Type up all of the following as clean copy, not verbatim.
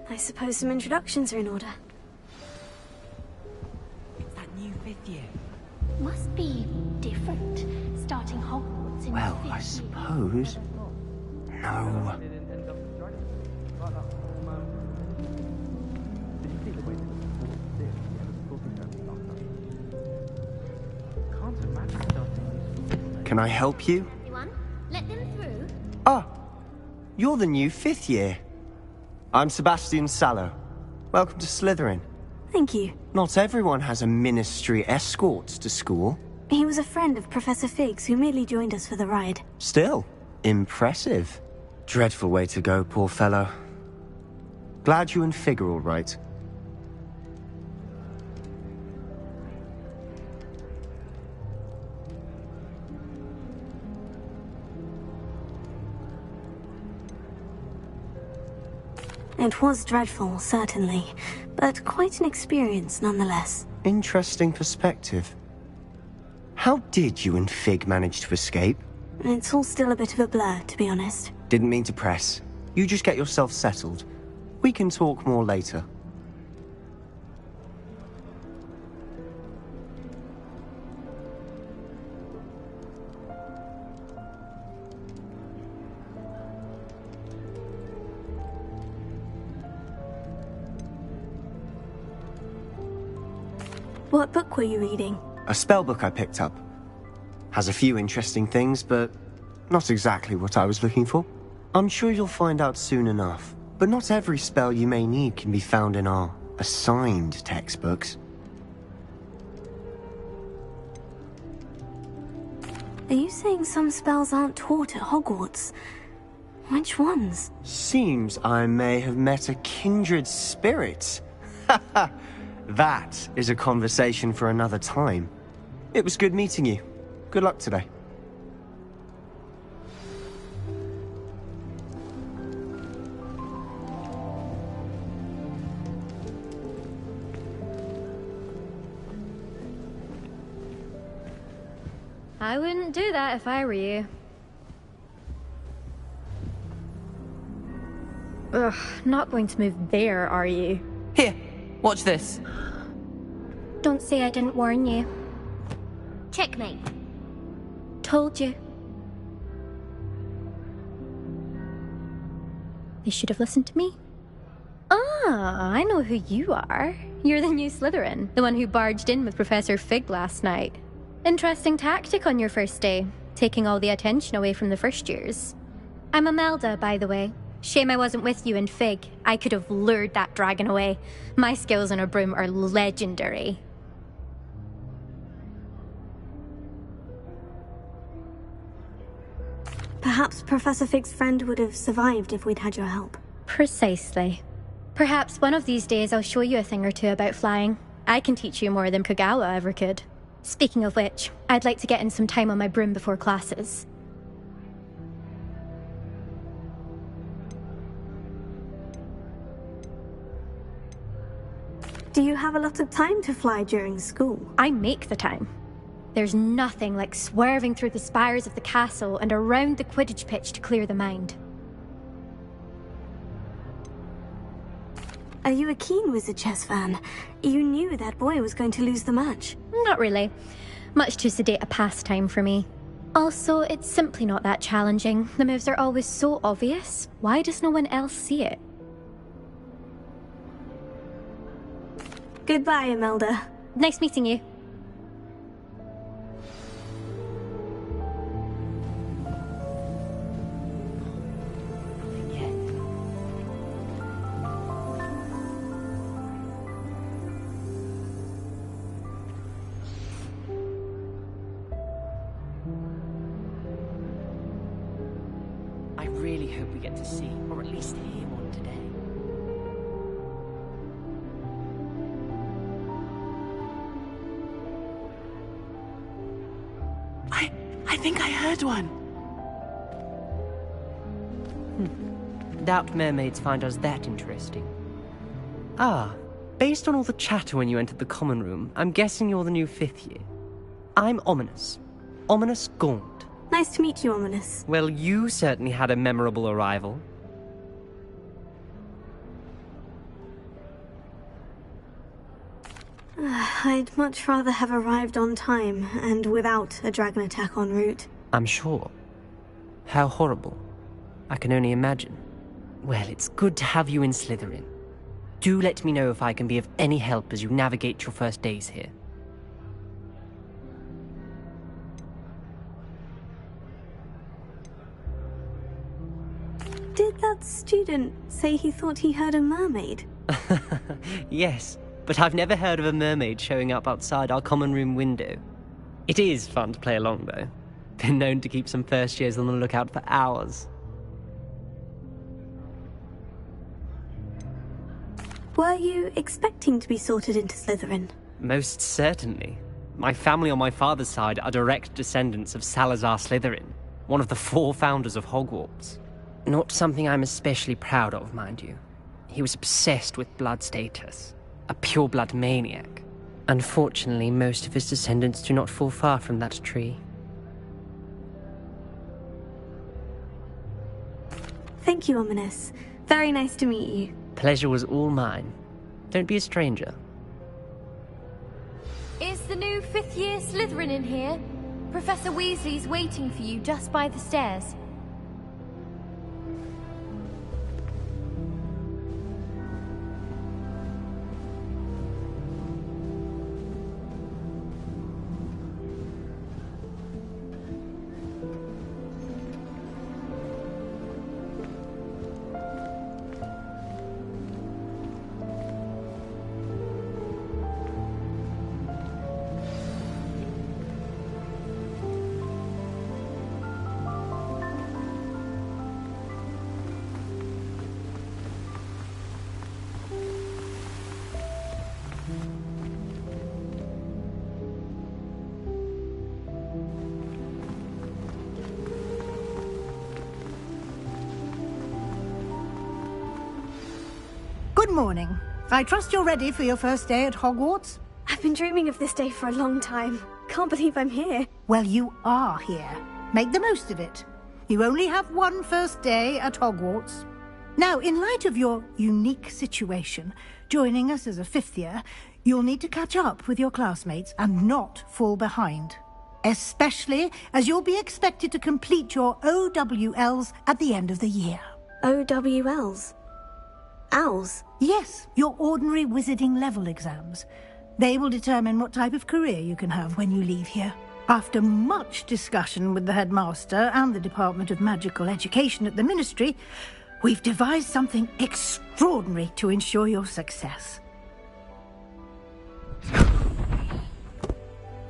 I suppose some introductions are in order. It's that new 5th year. Must be different, starting Hogwarts in Well, the I 5th suppose. No. Can I help you? Anyone? Let them through. Ah, you're the new 5th year. I'm Sebastian Sallow. Welcome to Slytherin. Thank you. Not everyone has a ministry escort to school. He was a friend of Professor Fig's who merely joined us for the ride. Still, impressive. Dreadful way to go, poor fellow. Glad you and Fig are all right. It was dreadful, certainly, but quite an experience nonetheless. Interesting perspective. How did you and Fig manage to escape? It's all still a bit of a blur, to be honest. Didn't mean to press. You just get yourself settled. We can talk more later. What book were you reading? A spellbook I picked up. Has a few interesting things, but not exactly what I was looking for. I'm sure you'll find out soon enough. But not every spell you may need can be found in our assigned textbooks. Are you saying some spells aren't taught at Hogwarts? Which ones? Seems I may have met a kindred spirit. That is a conversation for another time. It was good meeting you. Good luck today. I wouldn't do that if I were you. Ugh, not going to move there, are you? Here, watch this. Don't say I didn't warn you. Checkmate. Told you. They should have listened to me. Ah, I know who you are. You're the new Slytherin, the one who barged in with Professor Fig last night. Interesting tactic on your first day, taking all the attention away from the first years. I'm Imelda, by the way. Shame I wasn't with you in Fig. I could have lured that dragon away. My skills on a broom are legendary. Perhaps Professor Fig's friend would have survived if we'd had your help. Precisely. Perhaps one of these days I'll show you a thing or two about flying. I can teach you more than Kogawa ever could. Speaking of which, I'd like to get in some time on my broom before classes. Do you have a lot of time to fly during school? I make the time. There's nothing like swerving through the spires of the castle and around the Quidditch pitch to clear the mind. Are you a keen Wizard chess fan? You knew that boy was going to lose the match. Not really. Much too sedate a pastime for me. Also, it's simply not that challenging. The moves are always so obvious. Why does no one else see it? Goodbye, Imelda. Nice meeting you. I really hope we get to see, or at least hear one today. I think I heard one. Doubt mermaids find us that interesting. Ah, based on all the chatter when you entered the common room, I'm guessing you're the new 5th year. I'm Ominous. Ominous Gaunt. Nice to meet you, Ominous. Well, you certainly had a memorable arrival. I'd much rather have arrived on time and without a dragon attack en route. I'm sure. How horrible. I can only imagine. Well, it's good to have you in Slytherin. Do let me know if I can be of any help as you navigate your first days here. Did that student say he thought he heard a mermaid? Yes, but I've never heard of a mermaid showing up outside our common room window. It is fun to play along, though. Been known to keep some first years on the lookout for hours. Were you expecting to be sorted into Slytherin? Most certainly. My family on my father's side are direct descendants of Salazar Slytherin, one of the 4 founders of Hogwarts. Not something I'm especially proud of, mind you. He was obsessed with blood status, a pure-blood maniac. Unfortunately, most of his descendants do not fall far from that tree. Thank you, Ominous. Very nice to meet you. Pleasure was all mine. Don't be a stranger. Is the new 5th year Slytherin in here? Professor Weasley's waiting for you just by the stairs. Good morning. I trust you're ready for your first day at Hogwarts? I've been dreaming of this day for a long time. Can't believe I'm here. Well, you are here. Make the most of it. You only have one first day at Hogwarts. Now, in light of your unique situation, joining us as a 5th year, you'll need to catch up with your classmates and not fall behind. Especially as you'll be expected to complete your OWLs at the end of the year. OWLs? Owls? Yes, your ordinary wizarding level exams. They will determine what type of career you can have when you leave here. After much discussion with the headmaster and the Department of Magical Education at the Ministry, we've devised something extraordinary to ensure your success.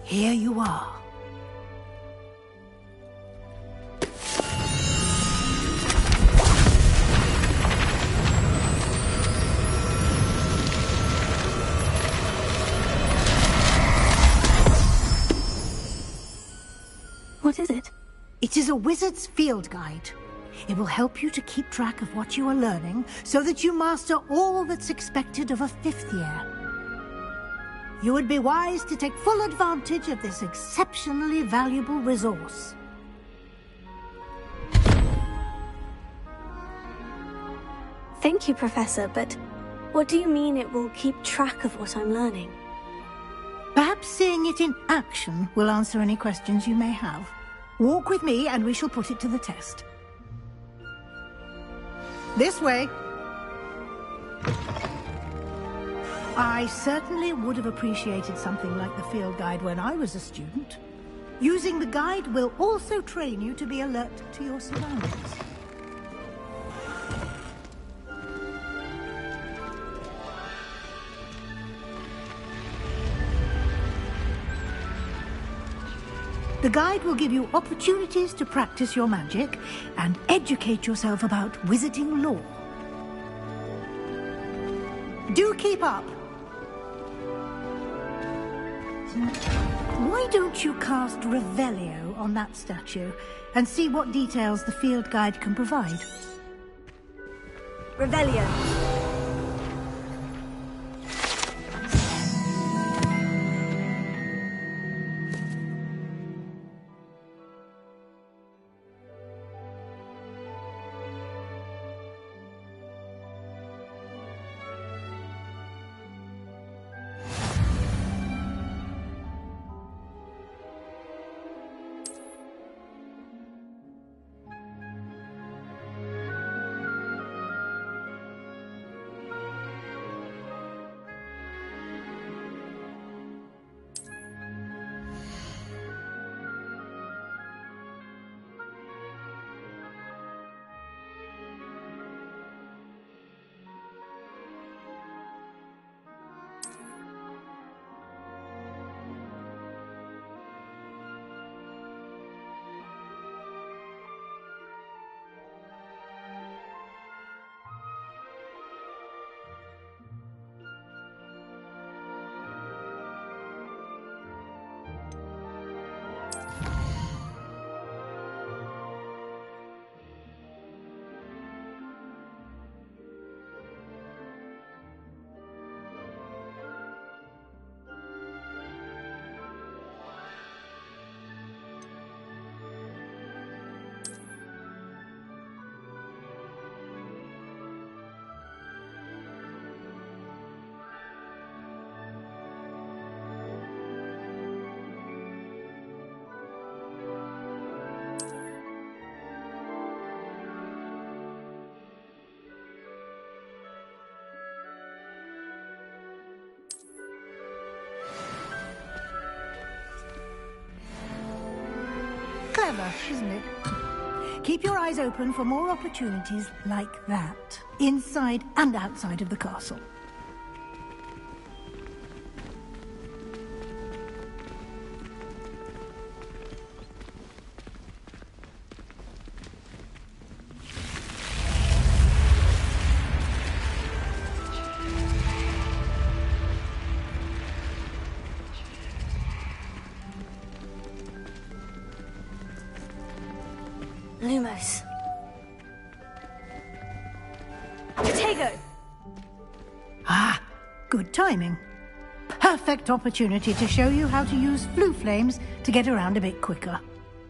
Here you are. What is it? It is a wizard's field guide. It will help you to keep track of what you are learning so that you master all that's expected of a 5th year. You would be wise to take full advantage of this exceptionally valuable resource. Thank you, Professor, but what do you mean it will keep track of what I'm learning? Perhaps seeing it in action will answer any questions you may have. Walk with me and we shall put it to the test. This way. I certainly would have appreciated something like the field guide when I was a student. Using the guide will also train you to be alert to your surroundings. The guide will give you opportunities to practice your magic and educate yourself about wizarding lore. Do keep up! Why don't you cast Revelio on that statue and see what details the field guide can provide? Revelio. Clever, isn't it? Keep your eyes open for more opportunities like that, inside and outside of the castle. Lumos. Potato! Ah, good timing. Perfect opportunity to show you how to use flue flames to get around a bit quicker.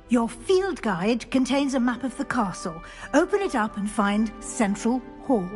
Your field guide contains a map of the castle. Open it up and find Central Hall.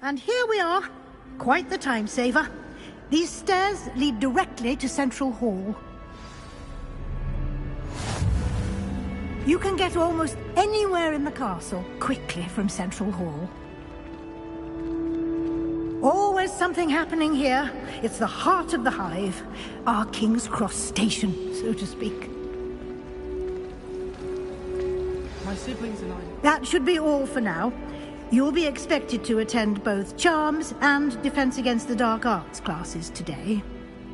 And here we are. Quite the time saver. These stairs lead directly to Central Hall. You can get almost anywhere in the castle quickly from Central Hall. Always something happening here. It's the heart of the hive. Our King's Cross station, so to speak. My siblings and I... That should be all for now. You'll be expected to attend both Charms and Defense Against the Dark Arts classes today.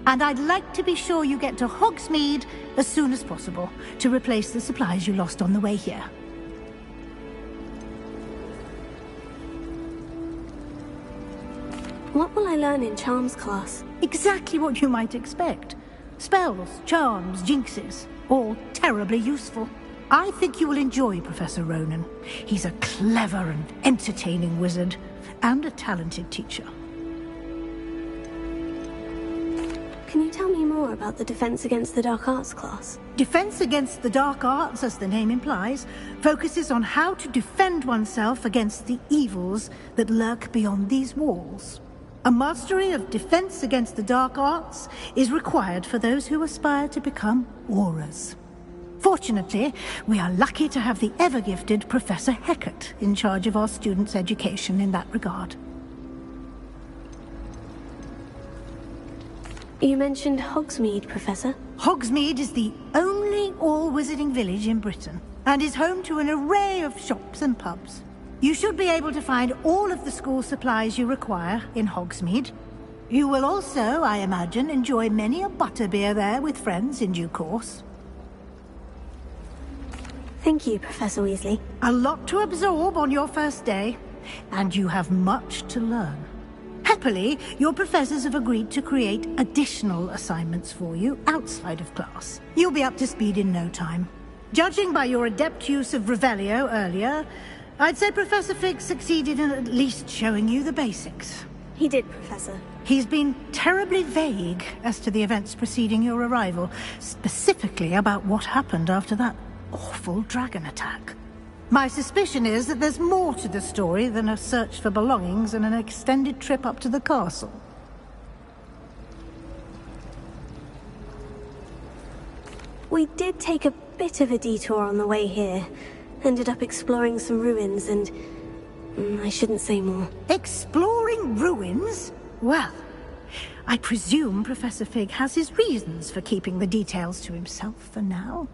And I'd like to be sure you get to Hogsmeade as soon as possible to replace the supplies you lost on the way here. What will I learn in Charms class? Exactly what you might expect. Spells, charms, jinxes, all terribly useful. I think you will enjoy Professor Ronan. He's a clever and entertaining wizard, and a talented teacher. Can you tell me more about the Defense Against the Dark Arts class? Defense Against the Dark Arts, as the name implies, focuses on how to defend oneself against the evils that lurk beyond these walls. A mastery of Defense Against the Dark Arts is required for those who aspire to become Aurors. Fortunately, we are lucky to have the ever-gifted Professor Hecat in charge of our students' education in that regard. You mentioned Hogsmeade, Professor. Hogsmeade is the only all-wizarding village in Britain, and is home to an array of shops and pubs. You should be able to find all of the school supplies you require in Hogsmeade. You will also, I imagine, enjoy many a butterbeer there with friends in due course. Thank you, Professor Weasley. A lot to absorb on your first day, and you have much to learn. Happily, your professors have agreed to create additional assignments for you outside of class. You'll be up to speed in no time. Judging by your adept use of Revelio earlier, I'd say Professor Fig succeeded in at least showing you the basics. He did, Professor. He's been terribly vague as to the events preceding your arrival, specifically about what happened after that awful dragon attack. My suspicion is that there's more to the story than a search for belongings and an extended trip up to the castle. We did take a bit of a detour on the way here. Ended up exploring some ruins and... I shouldn't say more. Exploring ruins? Well, I presume Professor Fig has his reasons for keeping the details to himself for now.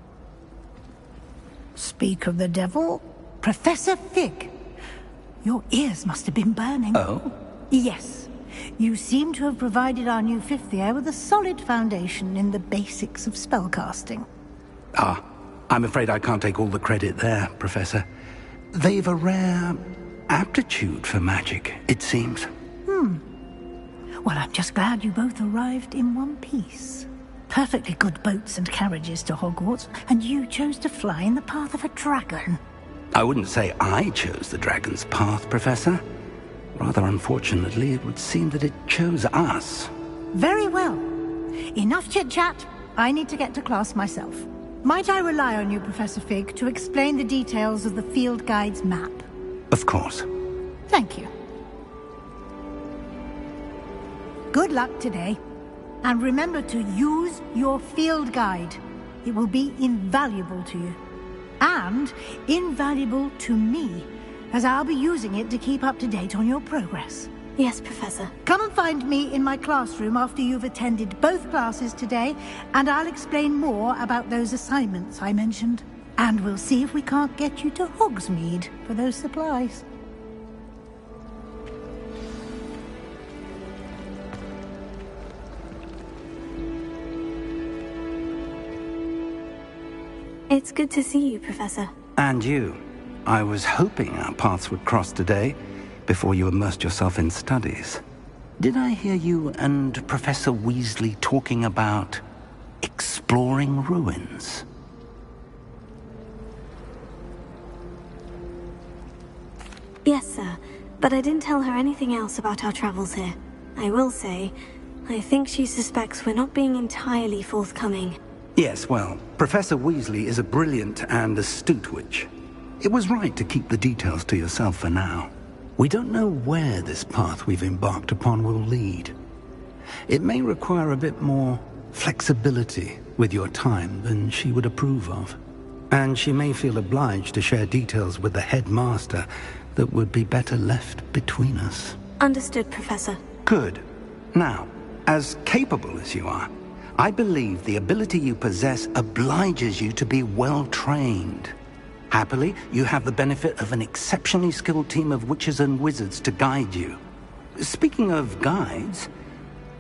Speak of the devil, Professor Fig. Your ears must have been burning. Oh? Yes. You seem to have provided our new fifth year with a solid foundation in the basics of spellcasting. Ah, I'm afraid I can't take all the credit there, Professor. They've a rare aptitude for magic, it seems. Well, I'm just glad you both arrived in one piece. Perfectly good boats and carriages to Hogwarts, and you chose to fly in the path of a dragon. I wouldn't say I chose the dragon's path, Professor. Rather unfortunately, it would seem that it chose us. Very well. Enough chit-chat. I need to get to class myself. Might I rely on you, Professor Fig, to explain the details of the field guide's map? Of course. Thank you. Good luck today. And remember to use your field guide. It will be invaluable to you. And invaluable to me, as I'll be using it to keep up to date on your progress. Yes, Professor. Come and find me in my classroom after you've attended both classes today, and I'll explain more about those assignments I mentioned. And we'll see if we can't get you to Hogsmeade for those supplies. It's good to see you, Professor. And you. I was hoping our paths would cross today, before you immersed yourself in studies. Did I hear you and Professor Weasley talking about exploring ruins? Yes, sir. But I didn't tell her anything else about our travels here. I will say, I think she suspects we're not being entirely forthcoming. Yes, well, Professor Weasley is a brilliant and astute witch. It was right to keep the details to yourself for now. We don't know where this path we've embarked upon will lead. It may require a bit more flexibility with your time than she would approve of. And she may feel obliged to share details with the headmaster that would be better left between us. Understood, Professor. Good. Now, as capable as you are, I believe the ability you possess obliges you to be well-trained. Happily, you have the benefit of an exceptionally skilled team of witches and wizards to guide you. Speaking of guides,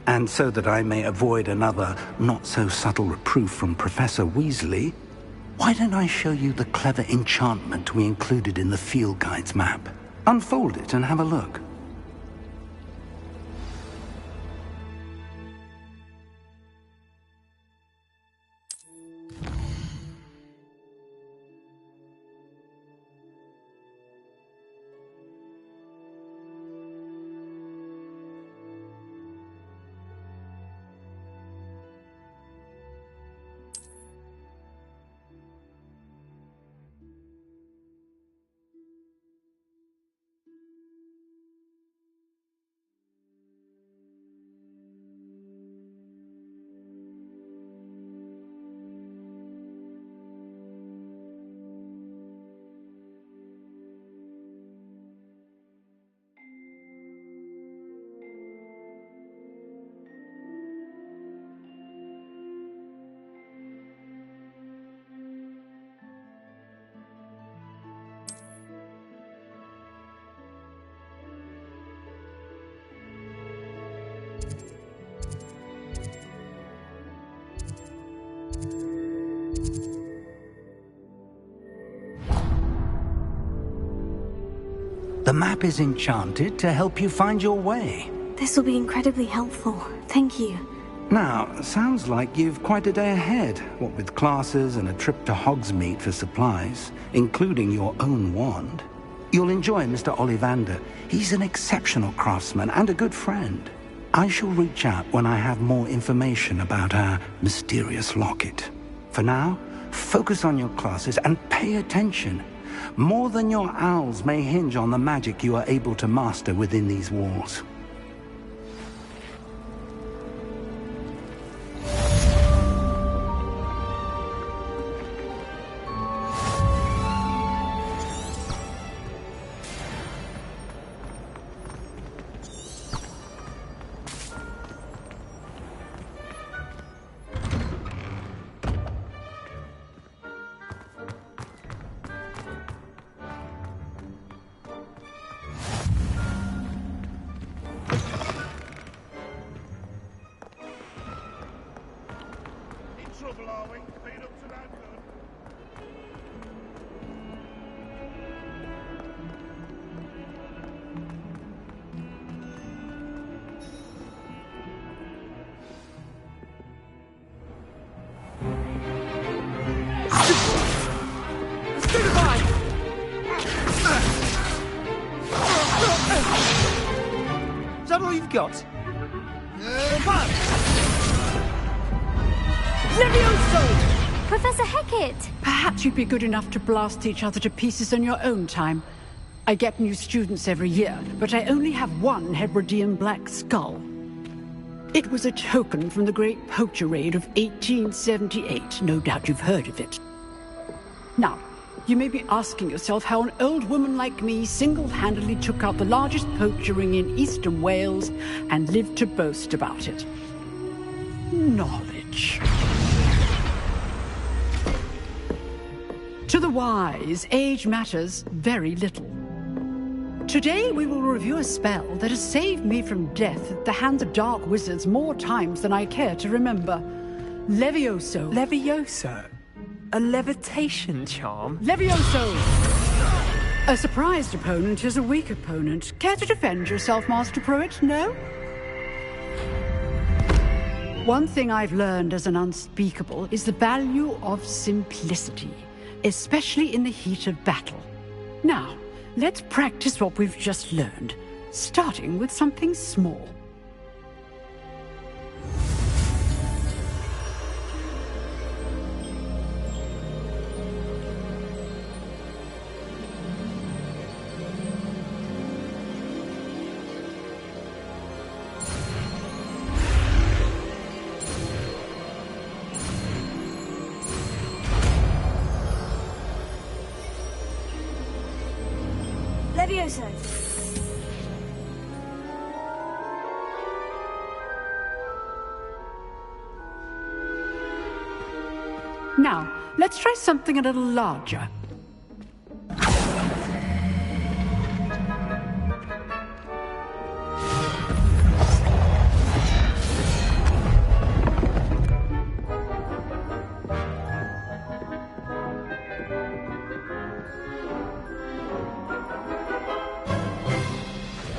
and so that I may avoid another not-so-subtle reproof from Professor Weasley, why don't I show you the clever enchantment we included in the field guide's map? Unfold it and have a look. The map is enchanted to help you find your way. This will be incredibly helpful. Thank you. Now, sounds like you've quite a day ahead, what with classes and a trip to Hogsmeade for supplies, including your own wand. You'll enjoy Mr. Ollivander. He's an exceptional craftsman and a good friend. I shall reach out when I have more information about our mysterious locket. For now, focus on your classes and pay attention. More than your owls may hinge on the magic you are able to master within these walls. Is that all you've got? Levioso! Professor Hecat! Perhaps you'd be good enough to blast each other to pieces on your own time. I get new students every year, but I only have one Hebridean black skull. It was a token from the Great Poacher Raid of 1878. No doubt you've heard of it. Now, you may be asking yourself how an old woman like me single-handedly took out the largest poacher ring in eastern Wales and lived to boast about it. Knowledge. To the wise, age matters very little. Today we will review a spell that has saved me from death at the hands of dark wizards more times than I care to remember. Levioso. Levioso? A levitation charm? Levioso! A surprised opponent is a weak opponent. Care to defend yourself, Master Pruitt? No? One thing I've learned as an unspeakable is the value of simplicity, especially in the heat of battle. Now, let's practice what we've just learned, starting with something small. Levioso! Now, let's try something a little larger.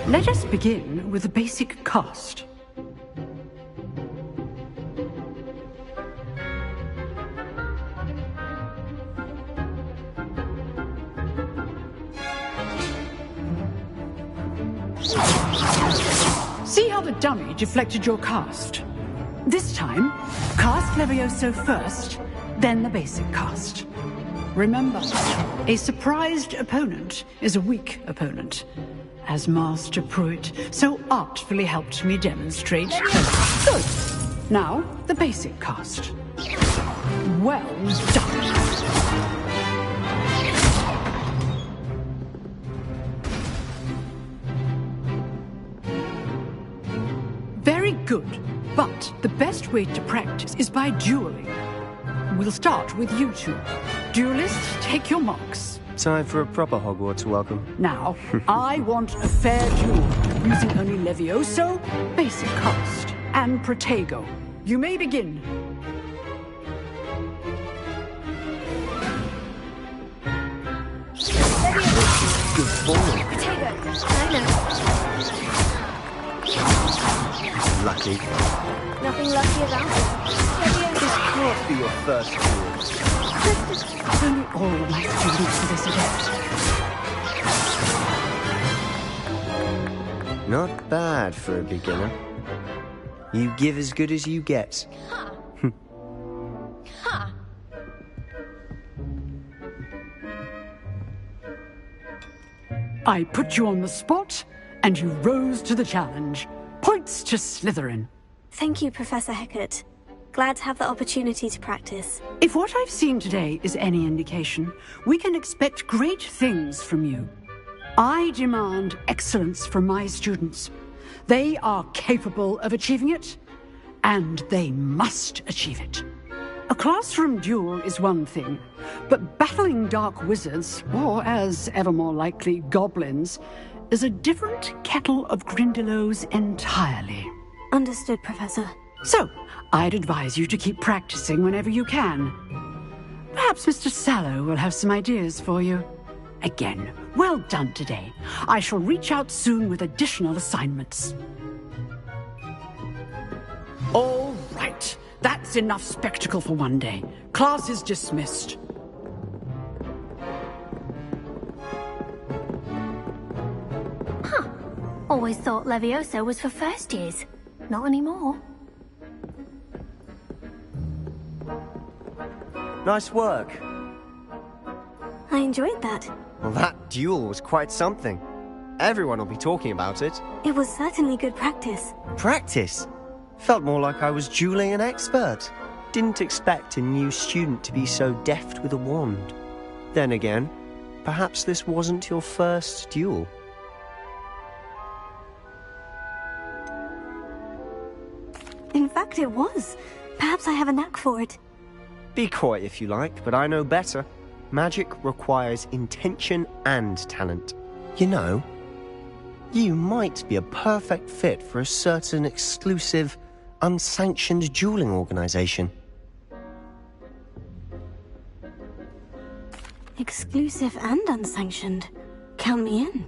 Let us begin with the basic cast. See how the dummy deflected your cast? This time, cast Levioso first, then the basic cast. Remember, a surprised opponent is a weak opponent, as Master Pruitt so artfully helped me demonstrate. Good. Now, the basic cast. Well done. Very good, but the best way to practice is by dueling. We'll start with you two. Duelists, take your marks. Time for a proper Hogwarts welcome. Now, I want a fair duel, using only Levioso, basic cast, and Protego. You may begin. Good boy. Protego! I know. Lucky. Nothing lucky about it. This can't be your first duel. Only all of my students to this adept. Not bad for a beginner. You give as good as you get. I put you on the spot, and you rose to the challenge. Points to Slytherin. Thank you, Professor Hecat. Glad to have the opportunity to practice. If what I've seen today is any indication, we can expect great things from you. I demand excellence from my students. They are capable of achieving it, and they must achieve it. A classroom duel is one thing, but battling dark wizards, or as ever more likely, goblins, is a different kettle of Grindylows entirely. Understood, Professor. So, I'd advise you to keep practicing whenever you can. Perhaps Mr. Sallow will have some ideas for you. Again, well done today. I shall reach out soon with additional assignments. All right. That's enough spectacle for one day. Class is dismissed. Always thought Levioso was for first years. Not anymore. Nice work. I enjoyed that. Well, that duel was quite something. Everyone will be talking about it. It was certainly good practice. Practice? Felt more like I was dueling an expert. Didn't expect a new student to be so deft with a wand. Then again, perhaps this wasn't your first duel. In fact, it was. Perhaps I have a knack for it. Be coy if you like, but I know better. Magic requires intention and talent. You know, you might be a perfect fit for a certain exclusive, unsanctioned dueling organization. Exclusive and unsanctioned. Count me in.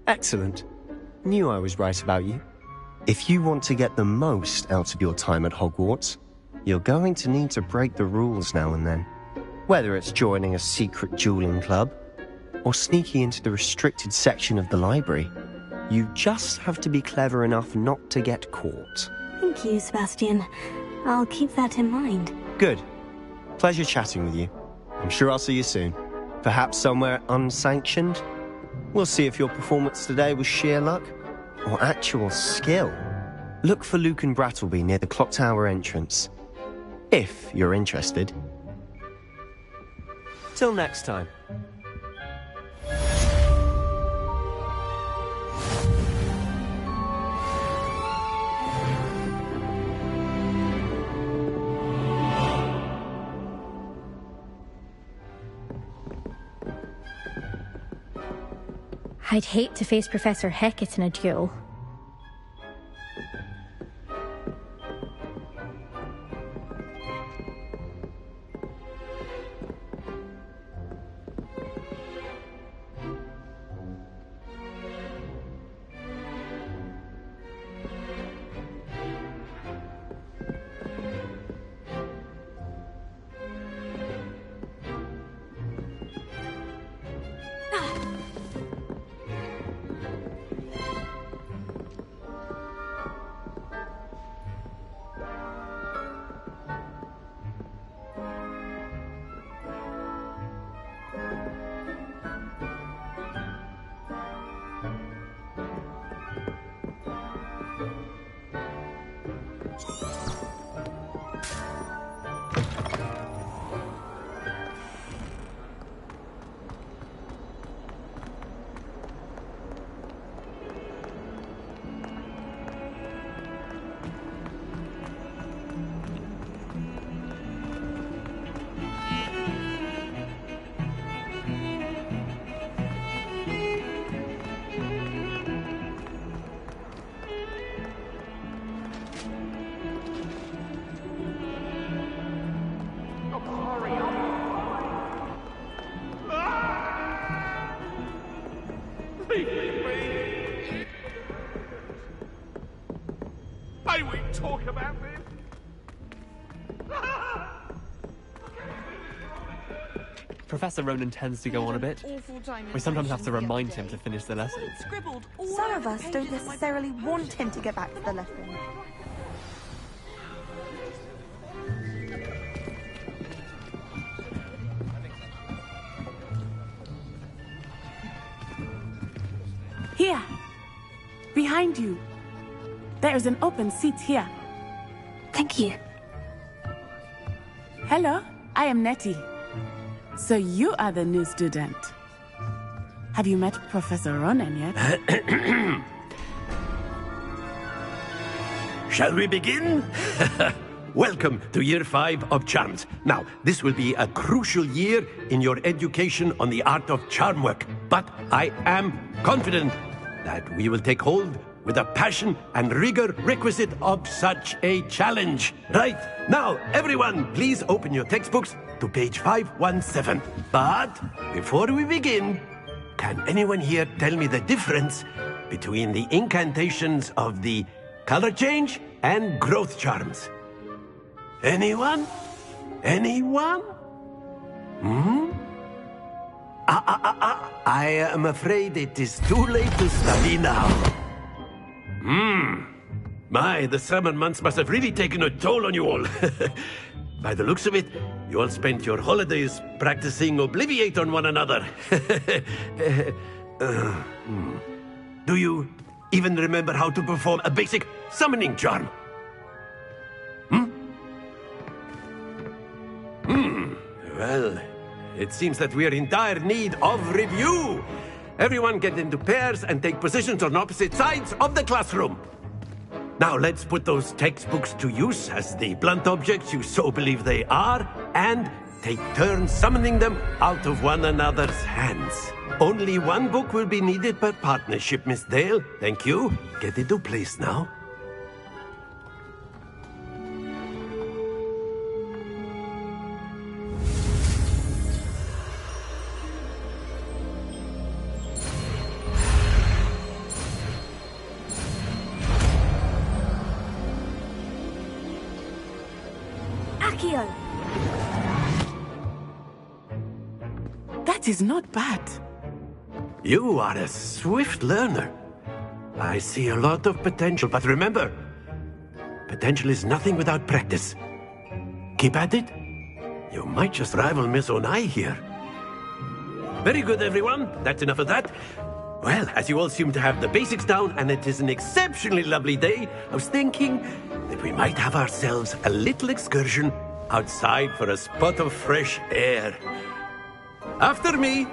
Excellent. Knew I was right about you. If you want to get the most out of your time at Hogwarts, you're going to need to break the rules now and then. Whether it's joining a secret dueling club, or sneaking into the restricted section of the library, you just have to be clever enough not to get caught. Thank you, Sebastian. I'll keep that in mind. Good. Pleasure chatting with you. I'm sure I'll see you soon. Perhaps somewhere unsanctioned? We'll see if your performance today was sheer luck or actual skill. Look for Luke and Brattleby near the clock tower entrance. If you're interested. Till next time. I'd hate to face Professor Hecat in a duel. talk about this? Professor Ronan tends to go on a bit. We sometimes have to remind him to finish the lesson. Some of us don't necessarily want him to get back to the lesson. Here! Behind you. There is an open seat here. Thank you. Hello, I am Nettie. So you are the new student. Have you met Professor Ronan yet? Shall we begin? Welcome to Year 5 of Charms. Now, this will be a crucial year in your education on the art of charm work. But I am confident that we will take hold with the passion and rigor requisite of such a challenge. Right, now, everyone, please open your textbooks to page 517. But before we begin, can anyone here tell me the difference between the incantations of the color change and growth charms? Anyone? Anyone? I am afraid it is too late to study now. My, the summer months must have really taken a toll on you all. By the looks of it, you all spent your holidays practicing Obliviate on one another. Do you even remember how to perform a basic summoning charm? Well, it seems that we are in dire need of review. Everyone get into pairs and take positions on opposite sides of the classroom. Now let's put those textbooks to use as the blunt objects you so believe they are, and take turns summoning them out of one another's hands. Only one book will be needed per partnership, Miss Dale. Thank you. Get into place now. That is not bad. You are a swift learner. I see a lot of potential, but remember, potential is nothing without practice. Keep at it. You might just rival Miss Onai here. Very good, everyone. That's enough of that. Well, as you all seem to have the basics down, and it is an exceptionally lovely day, I was thinking that we might have ourselves a little excursion outside for a spot of fresh air. After me.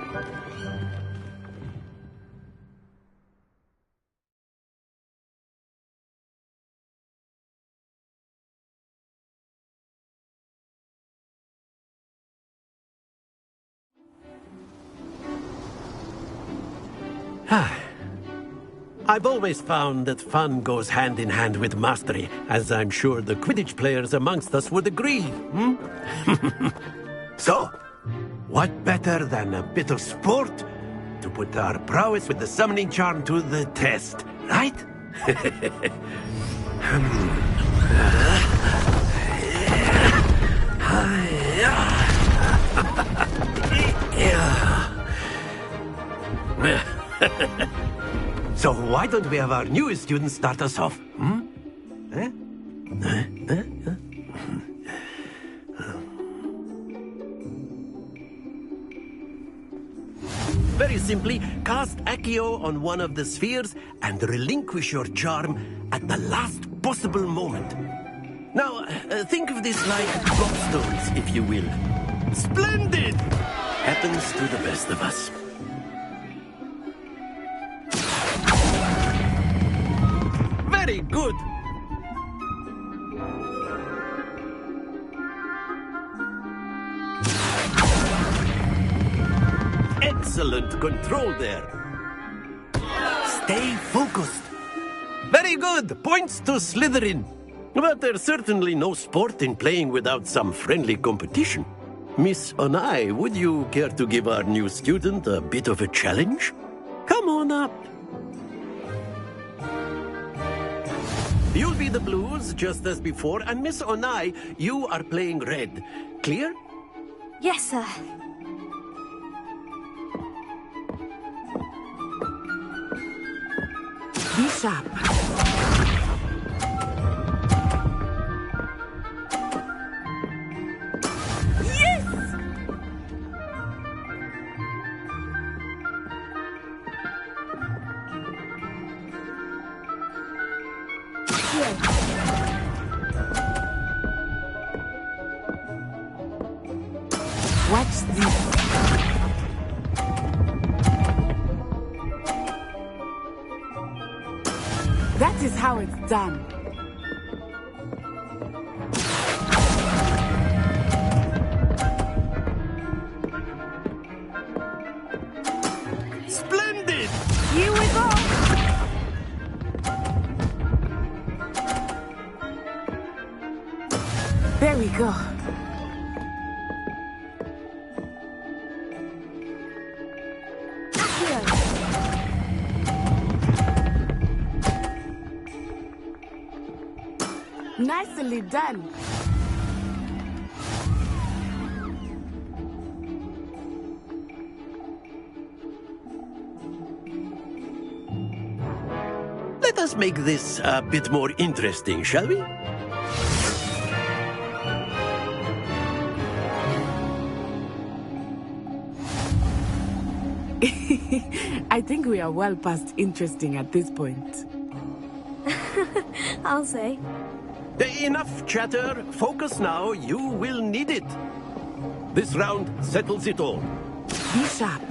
I've always found that fun goes hand in hand with mastery, as I'm sure the Quidditch players amongst us would agree. So, what better than a bit of sport to put our prowess with the summoning charm to the test, right? So why don't we have our newest student start us off? Very simply, cast Accio on one of the spheres and relinquish your charm at the last possible moment. Now, think of this like gobstones, if you will. Splendid! Happens to the best of us. Very good! Excellent control there. Stay focused. Very good. Points to Slytherin. But there's certainly no sport in playing without some friendly competition. Miss Onai, would you care to give our new student a bit of a challenge? Come on up. You'll be the blues, just as before, and Miss Onai, you are playing red. Clear? Yes, sir. Be sharp. Watch this. That is how it's done. Splendid! Here we go! There we go. Nicely done. Let us make this a bit more interesting, shall we? I think we are well past interesting at this point. I'll say. Enough chatter. Focus now. You will need it. This round settles it all. Be sharp.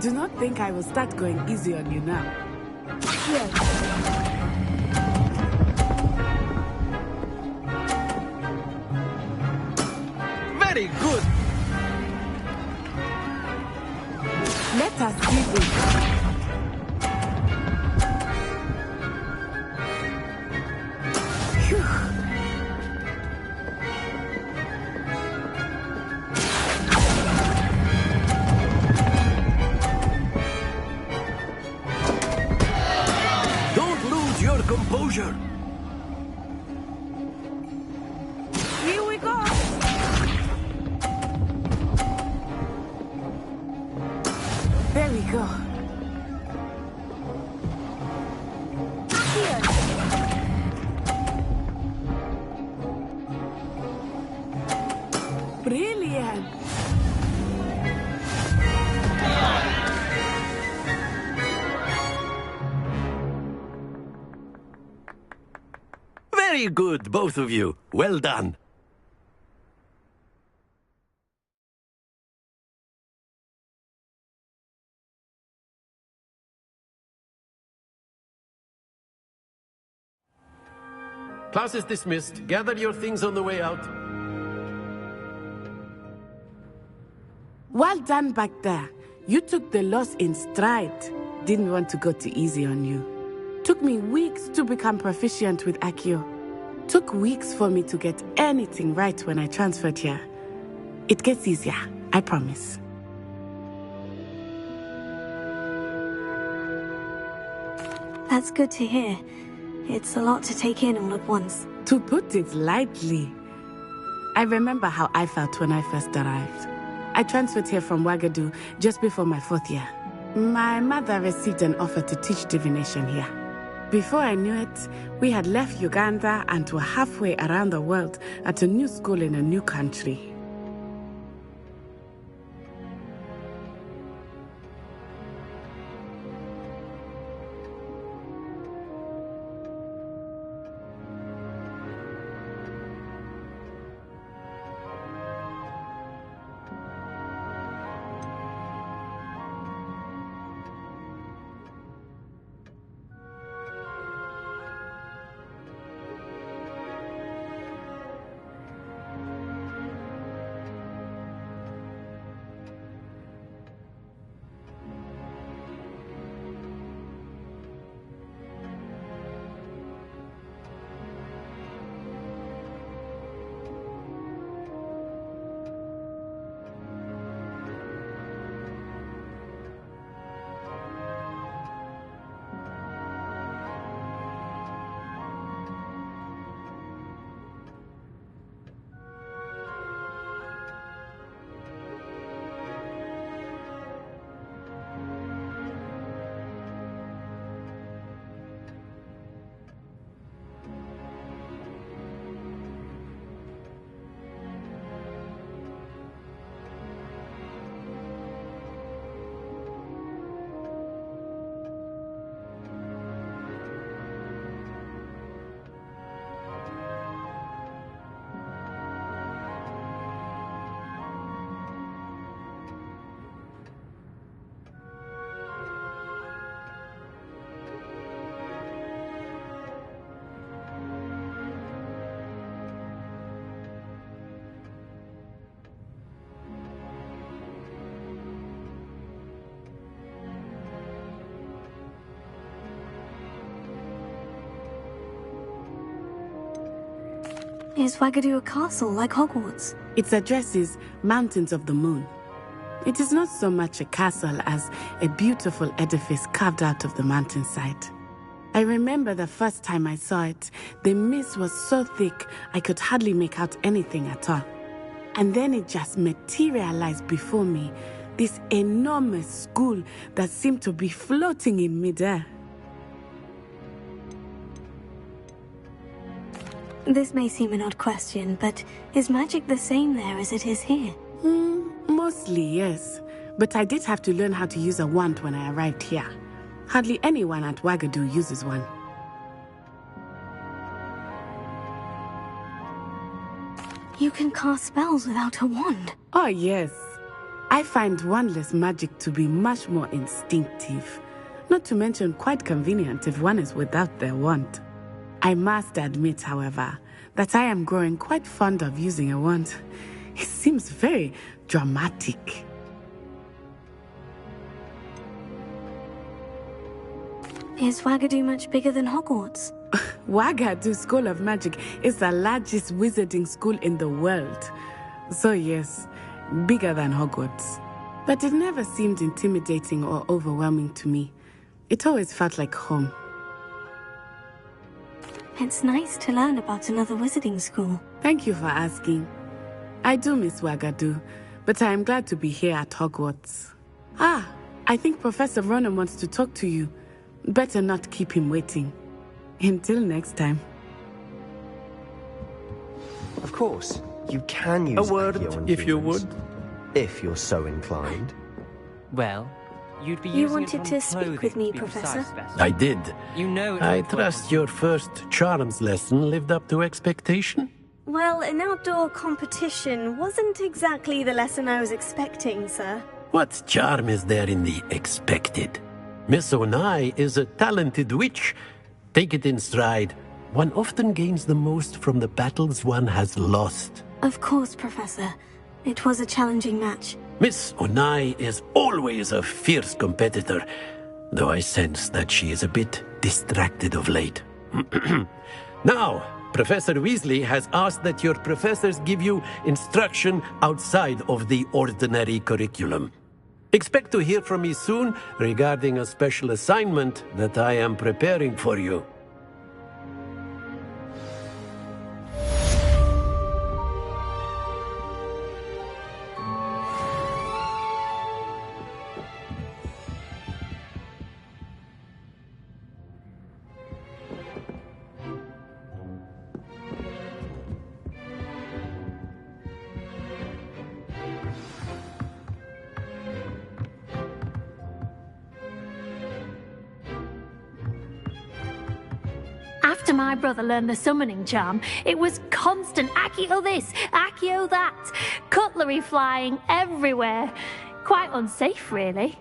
Do not think I will start going easy on you now. Very good. Let us see this. Composure. Here we go. There we go. Here. Brilliant. Very good, both of you. Well done. Class is dismissed. Gather your things on the way out. Well done back there. You took the loss in stride. Didn't want to go too easy on you. Took me weeks to become proficient with Accio. Took weeks for me to get anything right when I transferred here. It gets easier, I promise. That's good to hear. It's a lot to take in all at once. To put it lightly, I remember how I felt when I first arrived. I transferred here from Wagadu just before my 4th year. My mother received an offer to teach divination here. Before I knew it, we had left Uganda and were halfway around the world at a new school in a new country. Is Wagadu a castle like Hogwarts? Its address is Mountains of the Moon. It is not so much a castle as a beautiful edifice carved out of the mountainside. I remember the first time I saw it, the mist was so thick I could hardly make out anything at all. And then it just materialized before me, this enormous school that seemed to be floating in midair. This may seem an odd question, but is magic the same there as it is here? Mostly, yes. But I did have to learn how to use a wand when I arrived here. Hardly anyone at Wagadu uses one. You can cast spells without a wand? Oh, yes. I find wandless magic to be much more instinctive. Not to mention quite convenient if one is without their wand. I must admit, however, that I am growing quite fond of using a wand. It seems very dramatic. Is Wagadu much bigger than Hogwarts? Wagadu School of Magic is the largest wizarding school in the world. So yes, bigger than Hogwarts. But it never seemed intimidating or overwhelming to me. It always felt like home. It's nice to learn about another wizarding school. Thank you for asking. I do miss Wagadu, but I am glad to be here at Hogwarts. I think Professor Ronan wants to talk to you. Better not keep him waiting. Until next time. Of course, you can use A word, Accio on if you humans, would. if you're so inclined. Well, you'd be You using wanted it to on speak clothing with me, to be Professor? precise, Bess. I did. You know it I won't work trust on your first charms lesson lived up to expectation. Well, an outdoor competition wasn't exactly the lesson I was expecting, sir. What charm is there in the expected? Miss Onai is a talented witch. Take it in stride. One often gains the most from the battles one has lost. Of course, Professor. It was a challenging match. Miss Onai is always a fierce competitor, though I sense that she is a bit distracted of late. Now, Professor Weasley has asked that your professors give you instruction outside of the ordinary curriculum. Expect to hear from me soon regarding a special assignment that I am preparing for you. After my brother learned the summoning charm, it was constant Accio this, Accio that, cutlery flying everywhere. Quite unsafe, really.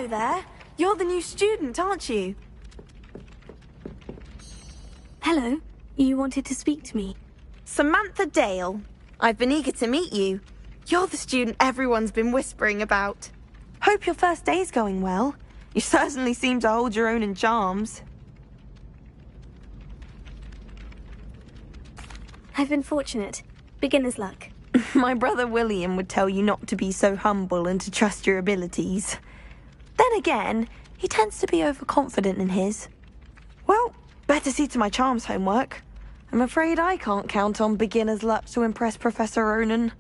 Hello there. You're the new student, aren't you? Hello. You wanted to speak to me? Samantha Dale. I've been eager to meet you. You're the student everyone's been whispering about. Hope your first day's going well. You certainly seem to hold your own in charms. I've been fortunate. Beginner's luck. My brother William would tell you not to be so humble and to trust your abilities. Then again, he tends to be overconfident in his. Well, better see to my charms homework. I'm afraid I can't count on beginner's luck to impress Professor Ronan.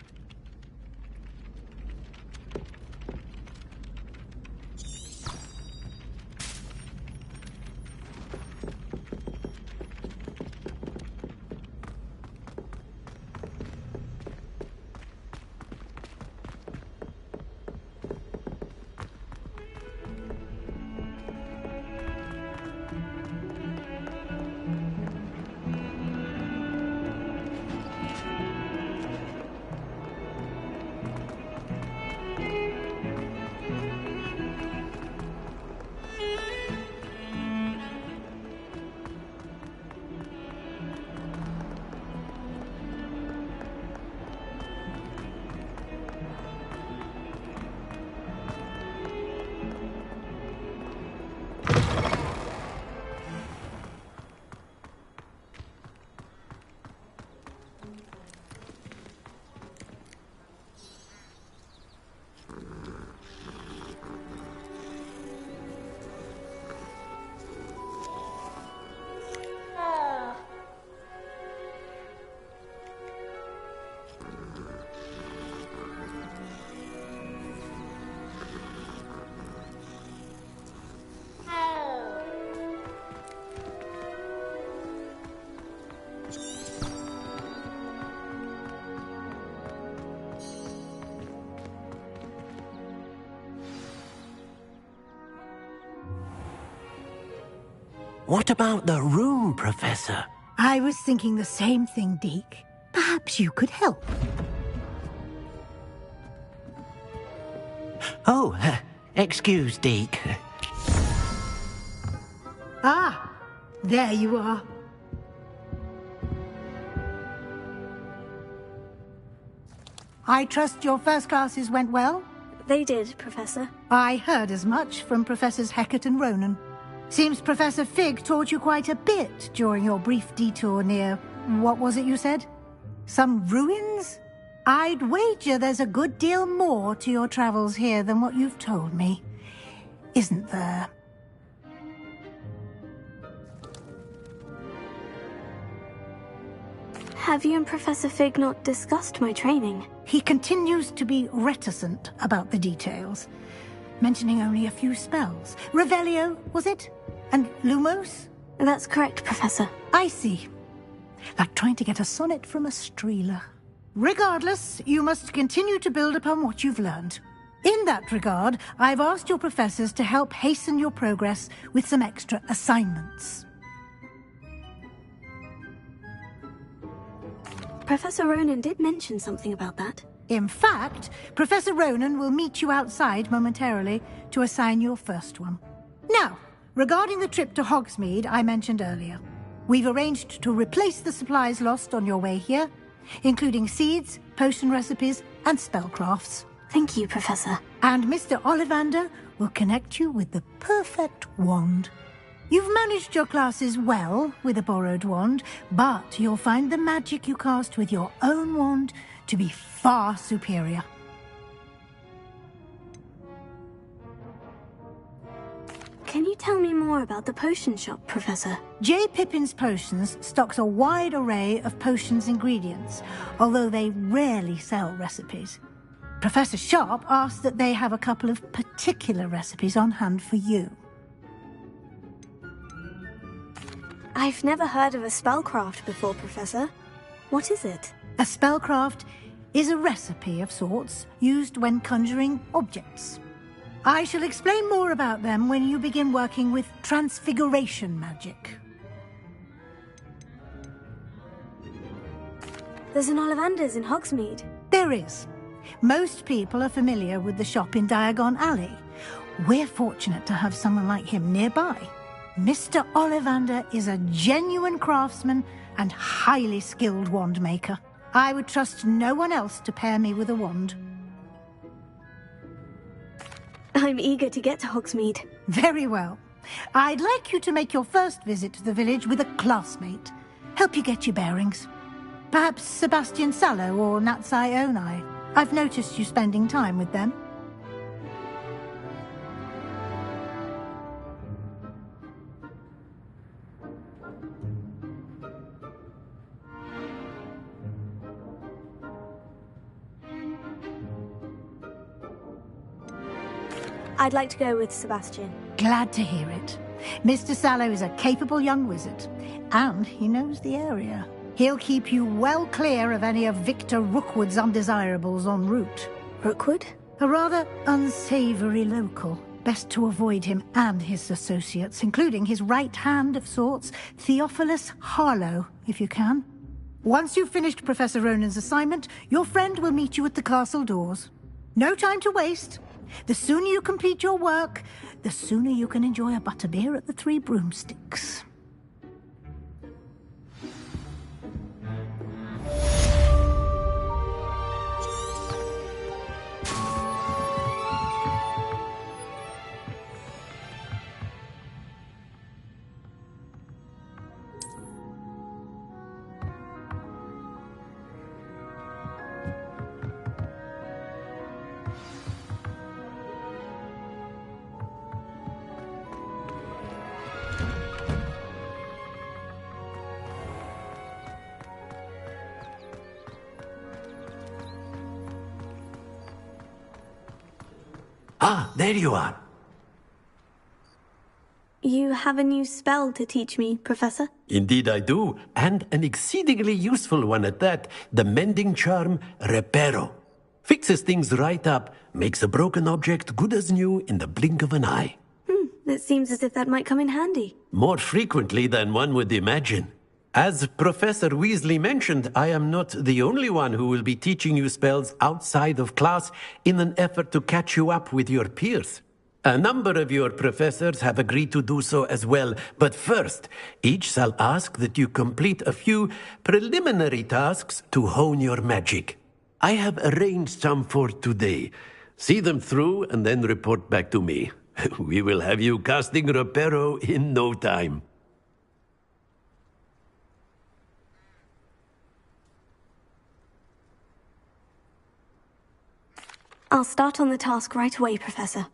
What about the room, Professor? I was thinking the same thing, Deke. Perhaps you could help. Oh, excuse, Deke. Ah, there you are. I trust your first classes went well? They did, Professor. I heard as much from Professors Hecat and Ronan. Seems Professor Fig taught you quite a bit during your brief detour near... what was it you said? Some ruins? I'd wager there's a good deal more to your travels here than what you've told me. Isn't there? Have you and Professor Fig not discussed my training? He continues to be reticent about the details, mentioning only a few spells. Revelio, was it? And Lumos? That's correct, Professor. I see. Like trying to get a sonnet from a streeler. Regardless, you must continue to build upon what you've learned. In that regard, I've asked your professors to help hasten your progress with some extra assignments. Professor Ronan did mention something about that. In fact, Professor Ronan will meet you outside momentarily to assign your first one. Now, regarding the trip to Hogsmeade I mentioned earlier, we've arranged to replace the supplies lost on your way here, including seeds, potion recipes, and spellcrafts. Thank you, Professor. And Mr. Ollivander will connect you with the perfect wand. You've managed your classes well with a borrowed wand, but you'll find the magic you cast with your own wand to be far superior. Can you tell me more about the potion shop, Professor? J. Pippin's Potions stocks a wide array of potions ingredients, although they rarely sell recipes. Professor Sharp asked that they have a couple of particular recipes on hand for you. I've never heard of a spellcraft before, Professor. What is it? A spellcraft is a recipe of sorts used when conjuring objects. I shall explain more about them when you begin working with transfiguration magic. There's an Ollivander's in Hogsmeade. There is. Most people are familiar with the shop in Diagon Alley. We're fortunate to have someone like him nearby. Mr. Ollivander is a genuine craftsman and highly skilled wand maker. I would trust no one else to pair me with a wand. I'm eager to get to Hogsmeade. Very well. I'd like you to make your first visit to the village with a classmate. Help you get your bearings. Perhaps Sebastian Sallow or Natsai Onai. I've noticed you spending time with them. I'd like to go with Sebastian. Glad to hear it. Mr. Sallow is a capable young wizard, and he knows the area. He'll keep you well clear of any of Victor Rookwood's undesirables en route. Rookwood? A rather unsavory local. Best to avoid him and his associates, including his right hand of sorts, Theophilus Harlow, if you can. Once you've finished Professor Ronan's assignment, your friend will meet you at the castle doors. No time to waste. The sooner you complete your work, the sooner you can enjoy a butterbeer at the Three Broomsticks. Ah, there you are. You have a new spell to teach me, Professor? Indeed I do, and an exceedingly useful one at that. The mending charm, Reparo. Fixes things right up, makes a broken object good as new in the blink of an eye. It seems as if that might come in handy. More frequently than one would imagine. As Professor Weasley mentioned, I am not the only one who will be teaching you spells outside of class in an effort to catch you up with your peers. A number of your professors have agreed to do so as well, but first, each shall ask that you complete a few preliminary tasks to hone your magic. I have arranged some for today. See them through and then report back to me. We will have you casting Reparo in no time. I'll start on the task right away, Professor.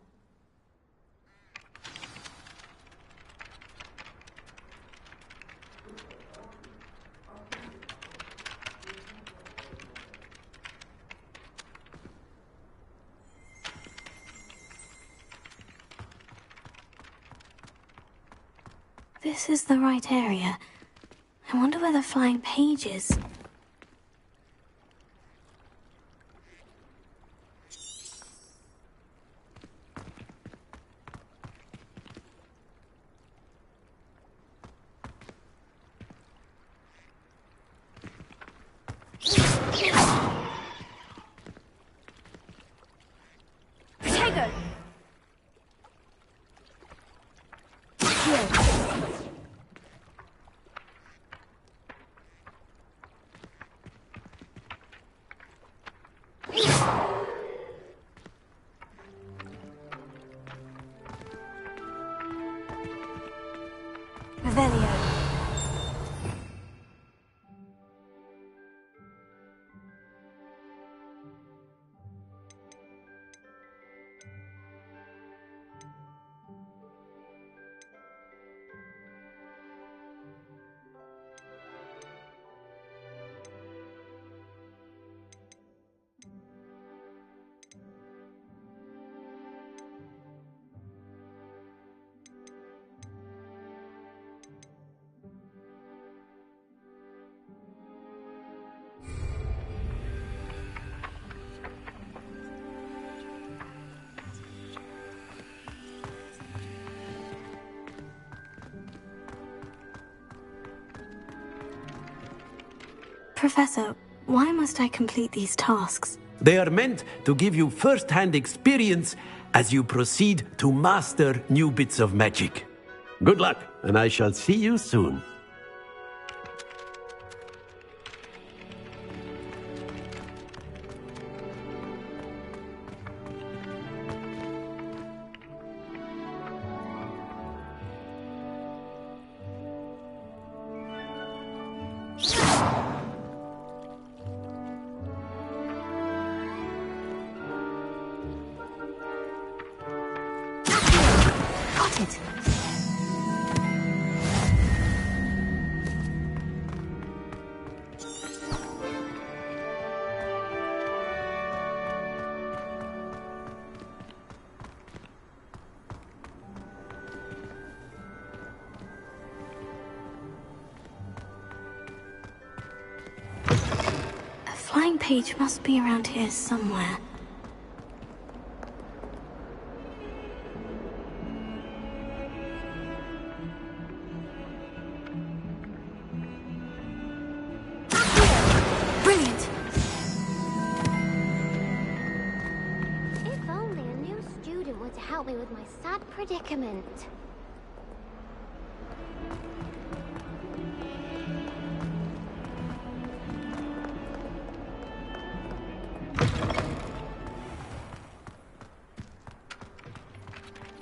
This is the right area. I wonder where the flying page is. Professor, why must I complete these tasks? They are meant to give you first-hand experience as you proceed to master new bits of magic. Good luck, and I shall see you soon. Flying page must be around here somewhere. Brilliant! If only a new student would help me with my sad predicament.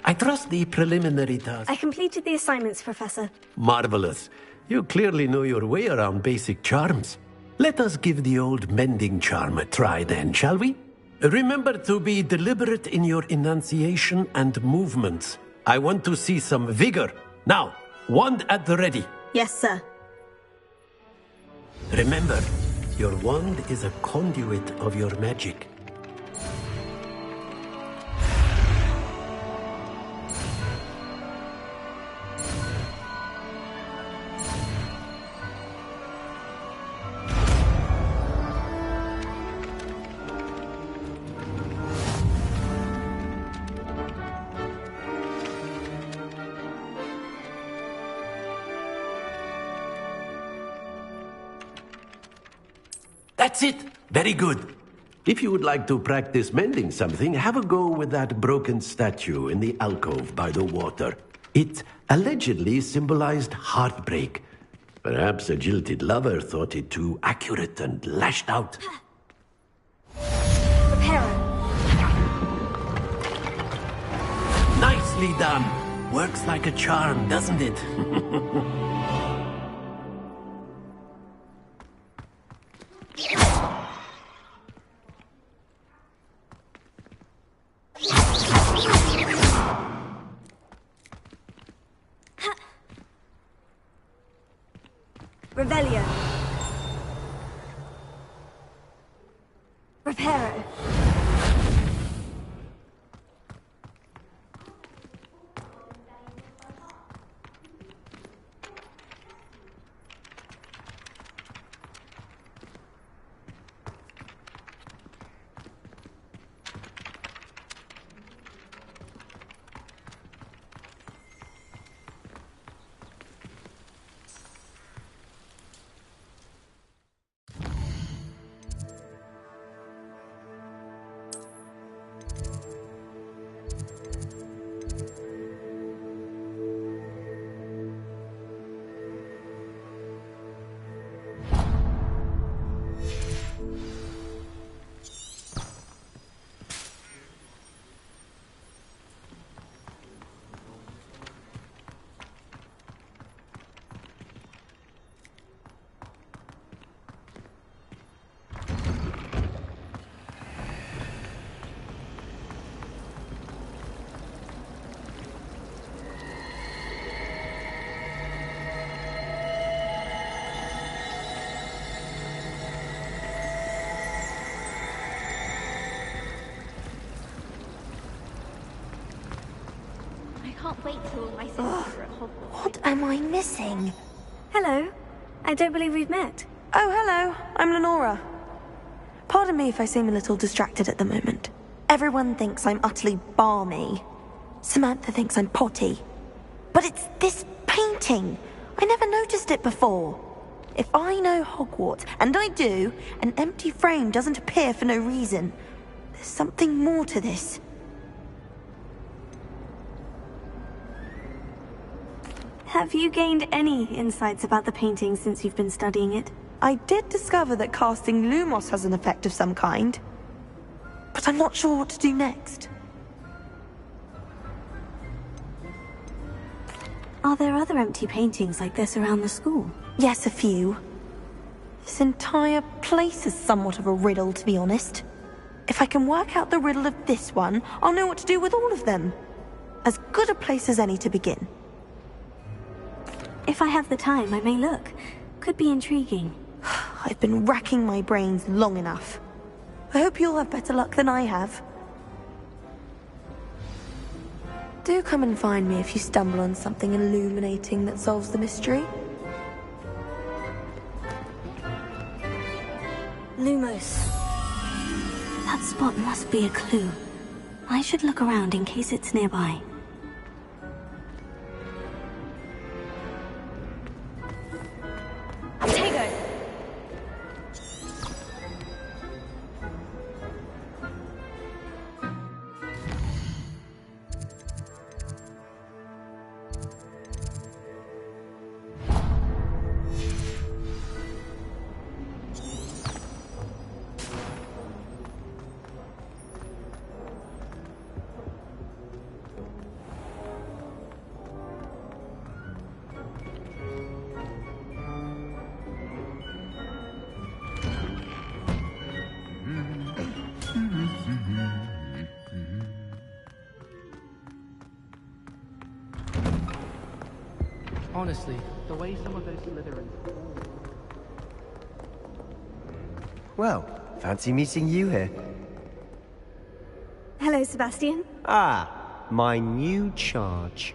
I trust the preliminary task. I completed the assignments, Professor. Marvelous. You clearly know your way around basic charms. Let us give the old mending charm a try then, shall we? Remember to be deliberate in your enunciation and movements. I want to see some vigor. Now, wand at the ready. Yes, sir. Remember, your wand is a conduit of your magic. That's it! Very good. If you would like to practice mending something, have a go with that broken statue in the alcove by the water. It allegedly symbolized heartbreak. Perhaps a jilted lover thought it too accurate and lashed out. Nicely done. Works like a charm, doesn't it? Revelio. Reparo. Can't wait till my sisters are at Hogwarts. What am I missing? Hello. I don't believe we've met. Oh, hello. I'm Lenora. Pardon me if I seem a little distracted at the moment. Everyone thinks I'm utterly balmy. Samantha thinks I'm potty. But it's this painting. I never noticed it before. If I know Hogwarts, and I do, an empty frame doesn't appear for no reason. There's something more to this. Have you gained any insights about the painting since you've been studying it? I did discover that casting Lumos has an effect of some kind, but I'm not sure what to do next. Are there other empty paintings like this around the school? Yes, a few. This entire place is somewhat of a riddle, to be honest. If I can work out the riddle of this one, I'll know what to do with all of them. As good a place as any to begin. If I have the time, I may look. Could be intriguing. I've been racking my brains long enough. I hope you'll have better luck than I have. Do come and find me if you stumble on something illuminating that solves the mystery. Lumos. That spot must be a clue. I should look around in case it's nearby. Honestly, the way some of those Slytherins... Well, fancy meeting you here. Hello, Sebastian. Ah, my new charge.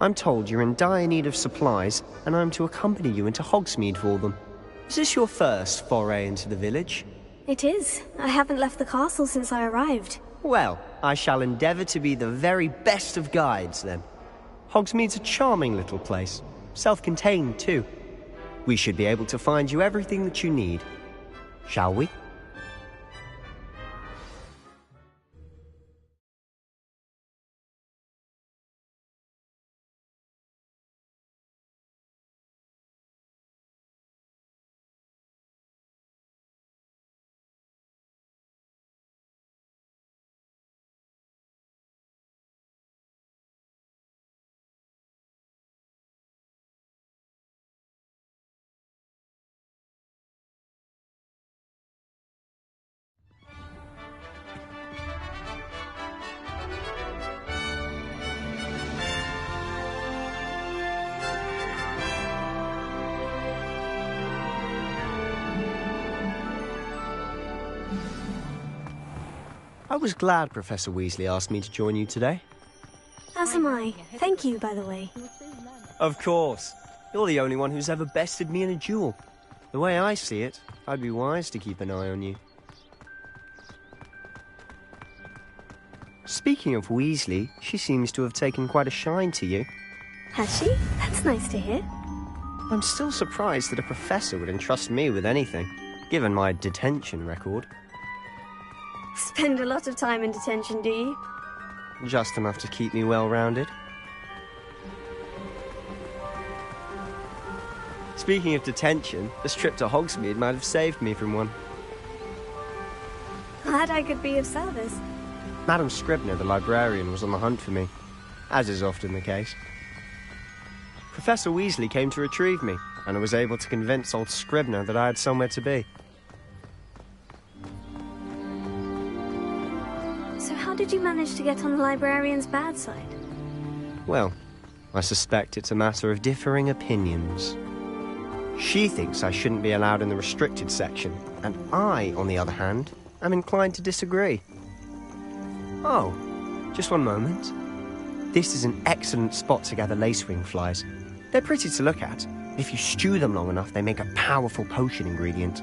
I'm told you're in dire need of supplies, and I'm to accompany you into Hogsmeade for them. Is this your first foray into the village? It is. I haven't left the castle since I arrived. Well, I shall endeavour to be the very best of guides, then. Hogsmeade's a charming little place. Self-contained, too. We should be able to find you everything that you need. Shall we? I was glad Professor Weasley asked me to join you today. As am I. Thank you, by the way. Of course. You're the only one who's ever bested me in a duel. The way I see it, I'd be wise to keep an eye on you. Speaking of Weasley, she seems to have taken quite a shine to you. Has she? That's nice to hear. I'm still surprised that a professor would entrust me with anything, given my detention record. Spend a lot of time in detention, do you? Just enough to keep me well-rounded. Speaking of detention, this trip to Hogsmeade might have saved me from one. Glad I could be of service. Madam Scribner, the librarian, was on the hunt for me, as is often the case. Professor Weasley came to retrieve me, and I was able to convince old Scribner that I had somewhere to be. So how did you manage to get on the librarian's bad side? Well, I suspect it's a matter of differing opinions. She thinks I shouldn't be allowed in the restricted section, and I, on the other hand, am inclined to disagree. Oh, just one moment. This is an excellent spot to gather lacewing flies. They're pretty to look at. If you stew them long enough, they make a powerful potion ingredient.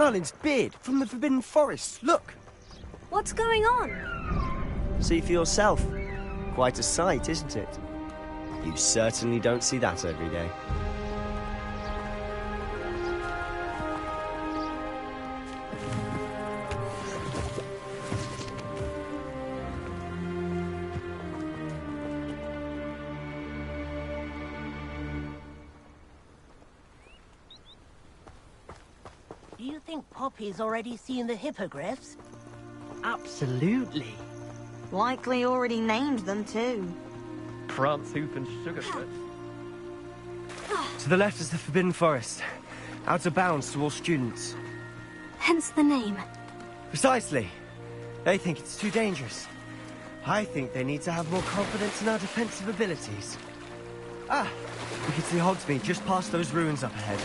Merlin's beard from the Forbidden Forest. Look! What's going on? See for yourself. Quite a sight, isn't it? You certainly don't see that every day. Do you think Poppy's already seen the hippogriffs? Absolutely. Likely already named them too. Prance, Hoof and Sugarfoot. To the left is the Forbidden Forest. Out of bounds to all students. Hence the name. Precisely. They think it's too dangerous. I think they need to have more confidence in our defensive abilities. Ah! We can see Hogsmeade just past those ruins up ahead.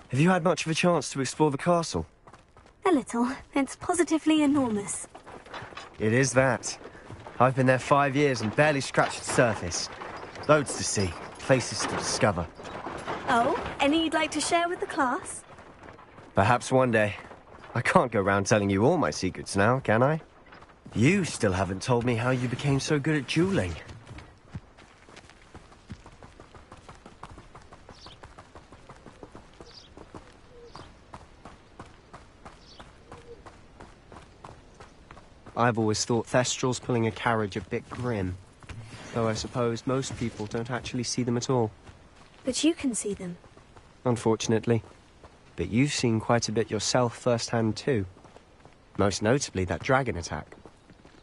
Have you had much of a chance to explore the castle? A little. It's positively enormous. It is that. I've been there 5 years and barely scratched the surface. Loads to see, places to discover. Oh, any you'd like to share with the class? Perhaps one day. I can't go round telling you all my secrets now, can I? You still haven't told me how you became so good at dueling. I've always thought Thestrals pulling a carriage a bit grim. Though I suppose most people don't actually see them at all. But you can see them. Unfortunately. But you've seen quite a bit yourself firsthand too. Most notably that dragon attack.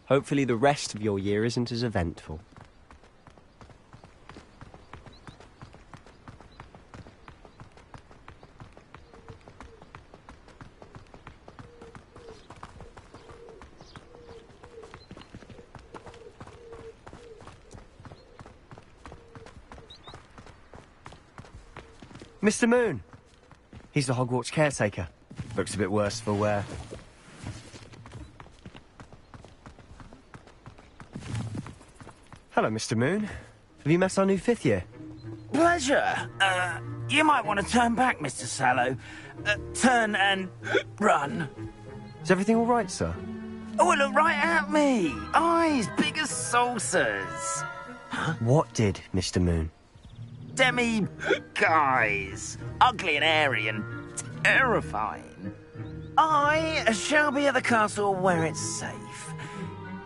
Hopefully the rest of your year isn't as eventful. Mr. Moon! He's the Hogwarts caretaker. Looks a bit worse for wear. Hello, Mr. Moon. Have you met our new 5th year? Pleasure. You might want to turn back, Mr. Sallow. Turn and run. Is everything all right, sir? Oh, look right at me. Eyes big as saucers. What did, Mr. Moon? Demi guys. Ugly and airy and terrifying. I shall be at the castle where it's safe.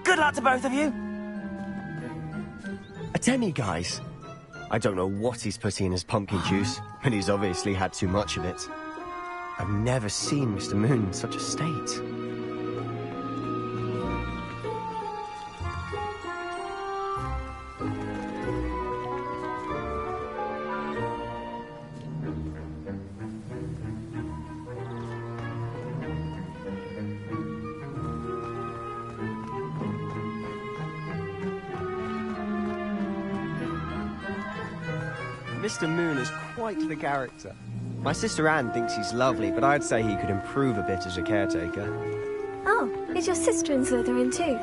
Good luck to both of you. A demi-guise? I don't know what he's putting in his pumpkin juice, but he's obviously had too much of it. I've never seen Mr. Moon in such a state. Mr. Moon is quite the character. My sister Anne thinks he's lovely, but I'd say he could improve a bit as a caretaker. Oh, is your sister in Slytherin too?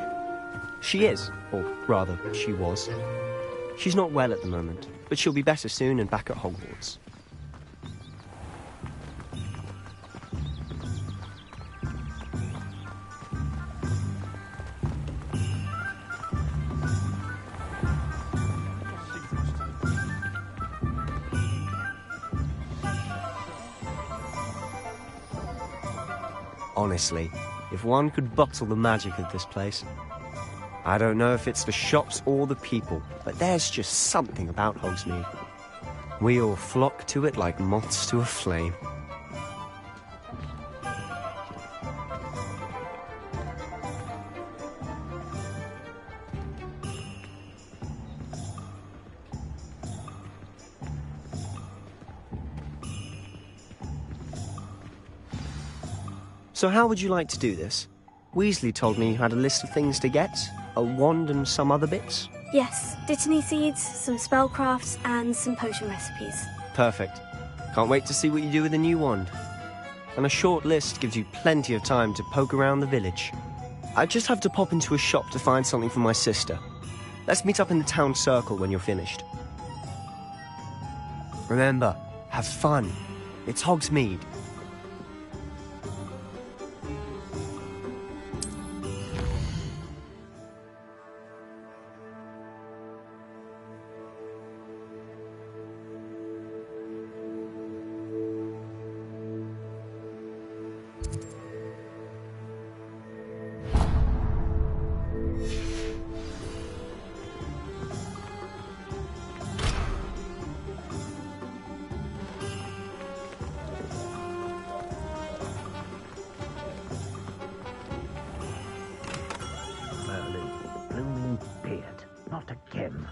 She is, or rather, she was. She's not well at the moment, but she'll be better soon and back at Hogwarts. Honestly, if one could bottle the magic of this place. I don't know if it's the shops or the people, but there's just something about Hogsmeade. We all flock to it like moths to a flame. So how would you like to do this? Weasley told me you had a list of things to get, a wand and some other bits. Yes, Dittany seeds, some spellcrafts, and some potion recipes. Perfect. Can't wait to see what you do with the new wand. And a short list gives you plenty of time to poke around the village. I just have to pop into a shop to find something for my sister. Let's meet up in the town circle when you're finished. Remember, have fun. It's Hogsmeade. Not again.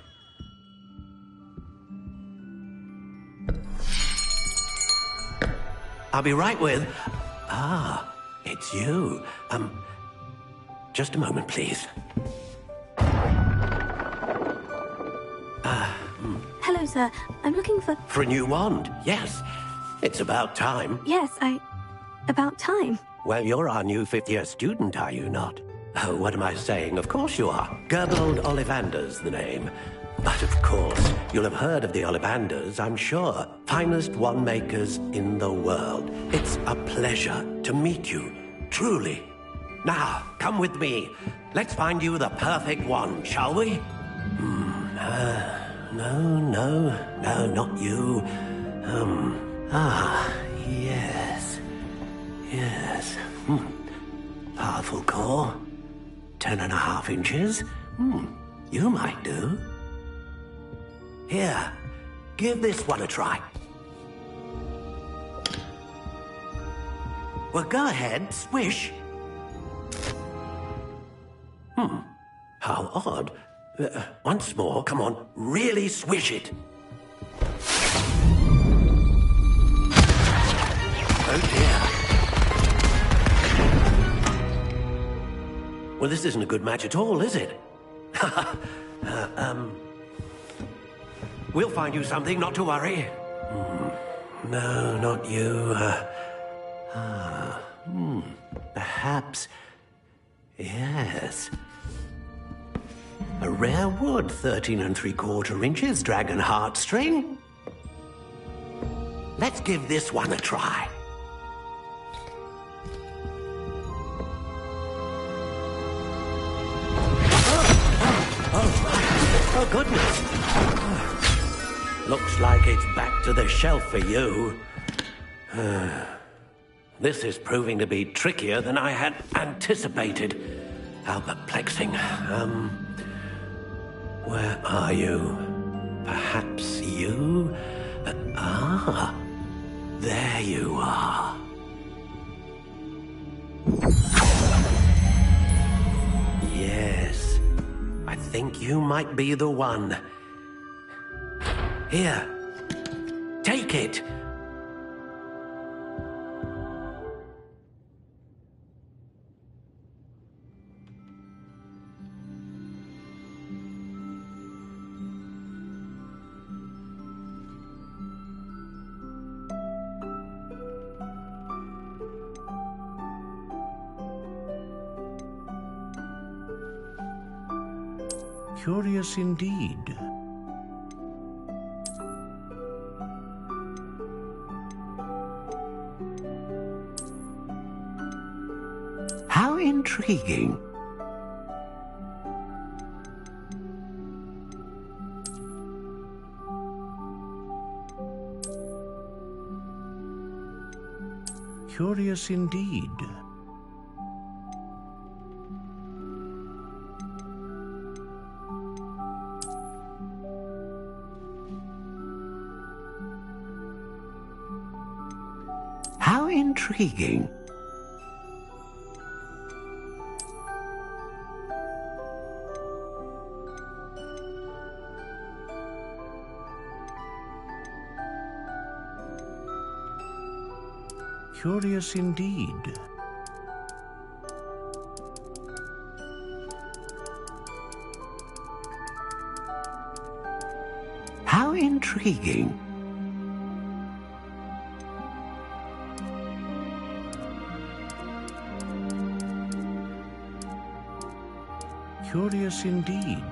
I'll be right with... Ah, it's you. Just a moment, please. Hello, sir. I'm looking for... For a new wand, yes. It's about time. Yes, about time. Well, you're our new fifth-year student, are you not? Oh, what am I saying? Of course you are. Gerbold Ollivander's the name. But of course, you'll have heard of the Ollivanders, I'm sure. Finest wand makers in the world. It's a pleasure to meet you, truly. Now, come with me. Let's find you the perfect wand, shall we? No, not you. Yes. Powerful core. 10.5 inches. You might do. Here, give this one a try. Well, go ahead, swish. How odd. Once more, come on, really swish it. Oh dear. Well, this isn't a good match at all, is it? We'll find you something, not to worry. No, not you. Perhaps... Yes. A rare wood, 13 3/4 inches, dragon heartstring. Let's give this one a try. Oh, goodness. Looks like it's back to the shelf for you. This is proving to be trickier than I had anticipated. How perplexing. Where are you? Perhaps you? There you are. Yes. I think you might be the one. Here. Take it. Curious indeed. How intriguing. Curious indeed. How intriguing. Curious indeed. How intriguing. Curious indeed.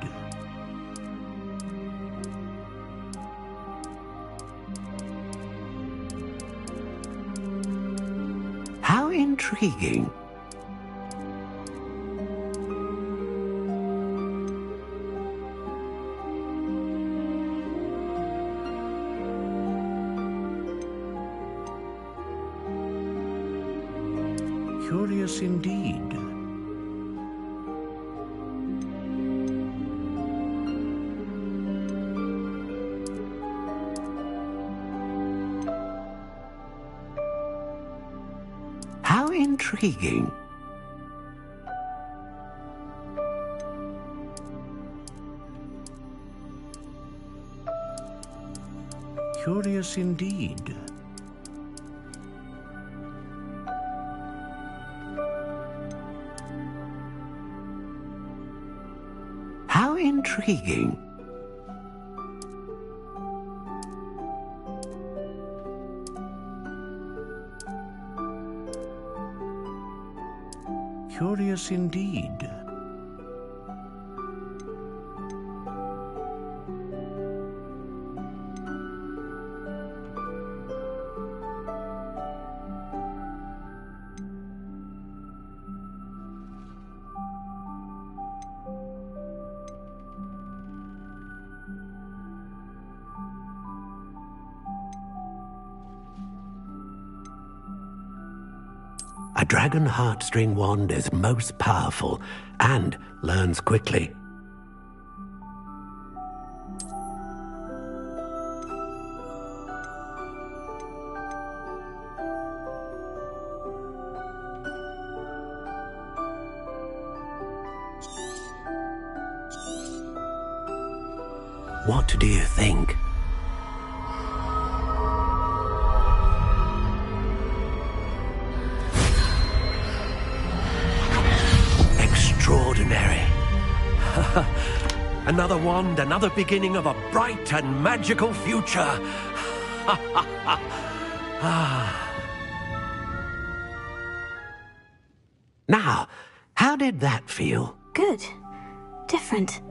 How intriguing. Curious indeed. How intriguing. Curious indeed. How intriguing. Curious indeed. A dragon heartstring wand is most powerful and learns quickly. What do you think? Extraordinary. Another wand, another beginning of a bright and magical future. Now, how did that feel? Good. Different.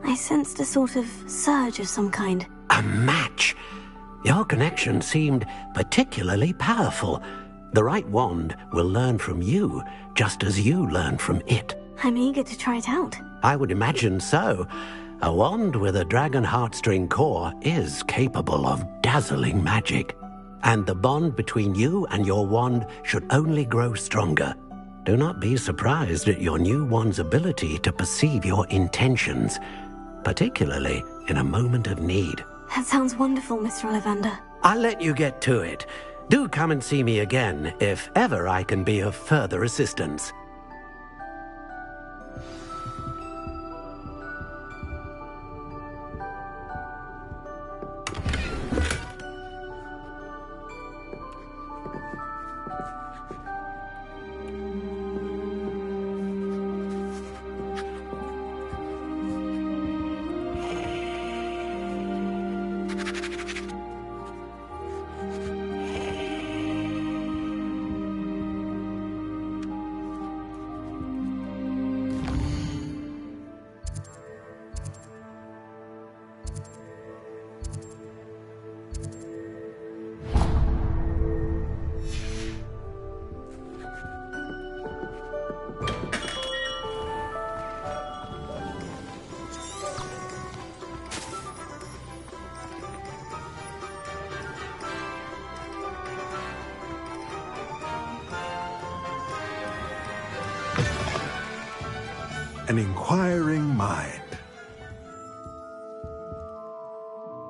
I sensed a sort of surge of some kind. A match. Your connection seemed particularly powerful. The right wand will learn from you, just as you learn from it. I'm eager to try it out. I would imagine so. A wand with a dragon heartstring core is capable of dazzling magic. And the bond between you and your wand should only grow stronger. Do not be surprised at your new wand's ability to perceive your intentions, particularly in a moment of need. That sounds wonderful, Mr. Ollivander. I'll let you get to it. Do come and see me again if ever I can be of further assistance. an inquiring mind.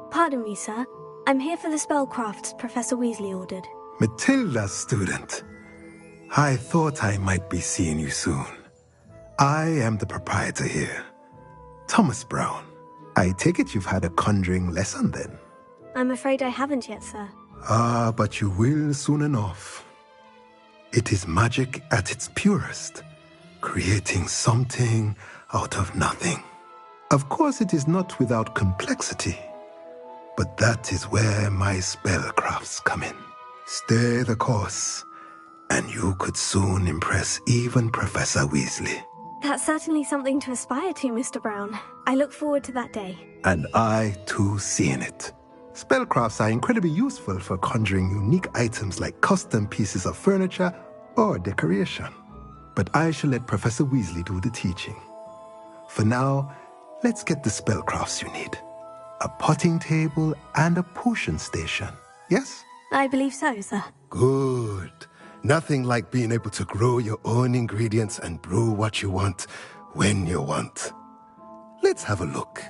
Pardon me, sir. I'm here for the spellcrafts Professor Weasley ordered. Matilda's student. I thought I might be seeing you soon. I am the proprietor here, Thomas Brown. I take it you've had a conjuring lesson then? I'm afraid I haven't yet, sir. Ah, but you will soon enough. It is magic at its purest, creating something out of nothing. Of course, it is not without complexity, but that is where my spellcrafts come in. Stay the course, and you could soon impress even Professor Weasley. That's certainly something to aspire to, Mr. Brown. I look forward to that day. And I, too, seeing it. Spellcrafts are incredibly useful for conjuring unique items like custom pieces of furniture or decoration. But I shall let Professor Weasley do the teaching. For now, let's get the spellcrafts you need. A potting table and a potion station, yes? I believe so, sir. Good. Nothing like being able to grow your own ingredients and brew what you want when you want. Let's have a look.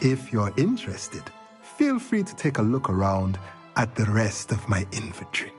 If you're interested, feel free to take a look around at the rest of my inventory.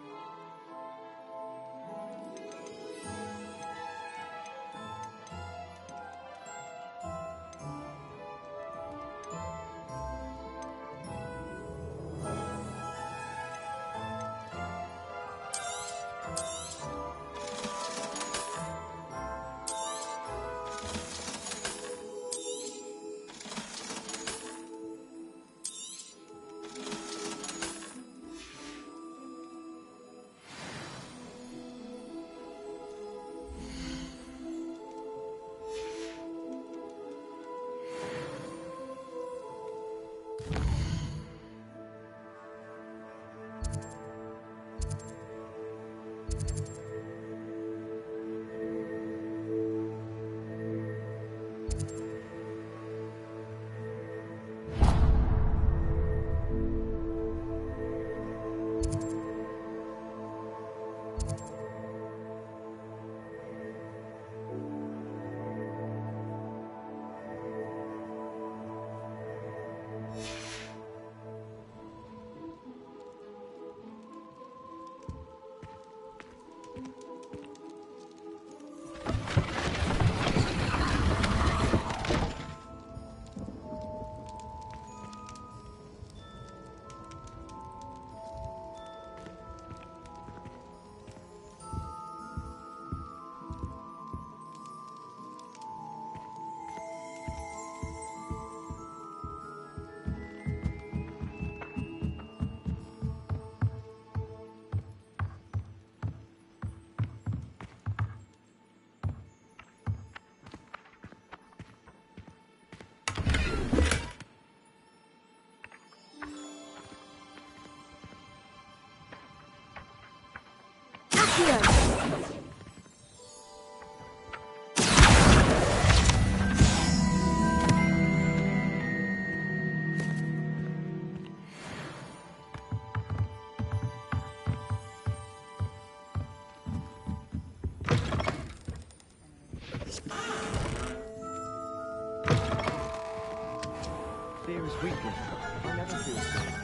Fear is weakness. I never feel safe.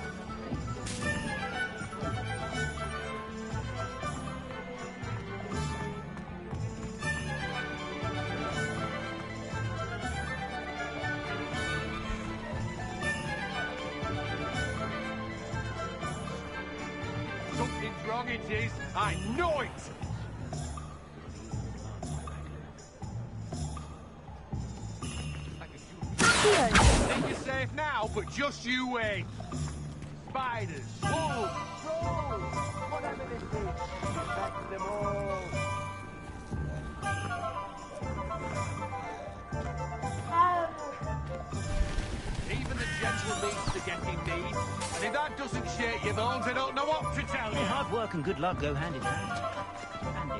Something's wrong, it is. I know it! Think you're safe now, but just you wait. Spiders, wolves, trolls, whatever this is, attack them all. Even the gentle needs to get in need, and if that doesn't shake your bones, I don't know what to tell you. Well, hard work and good luck go hand in hand. And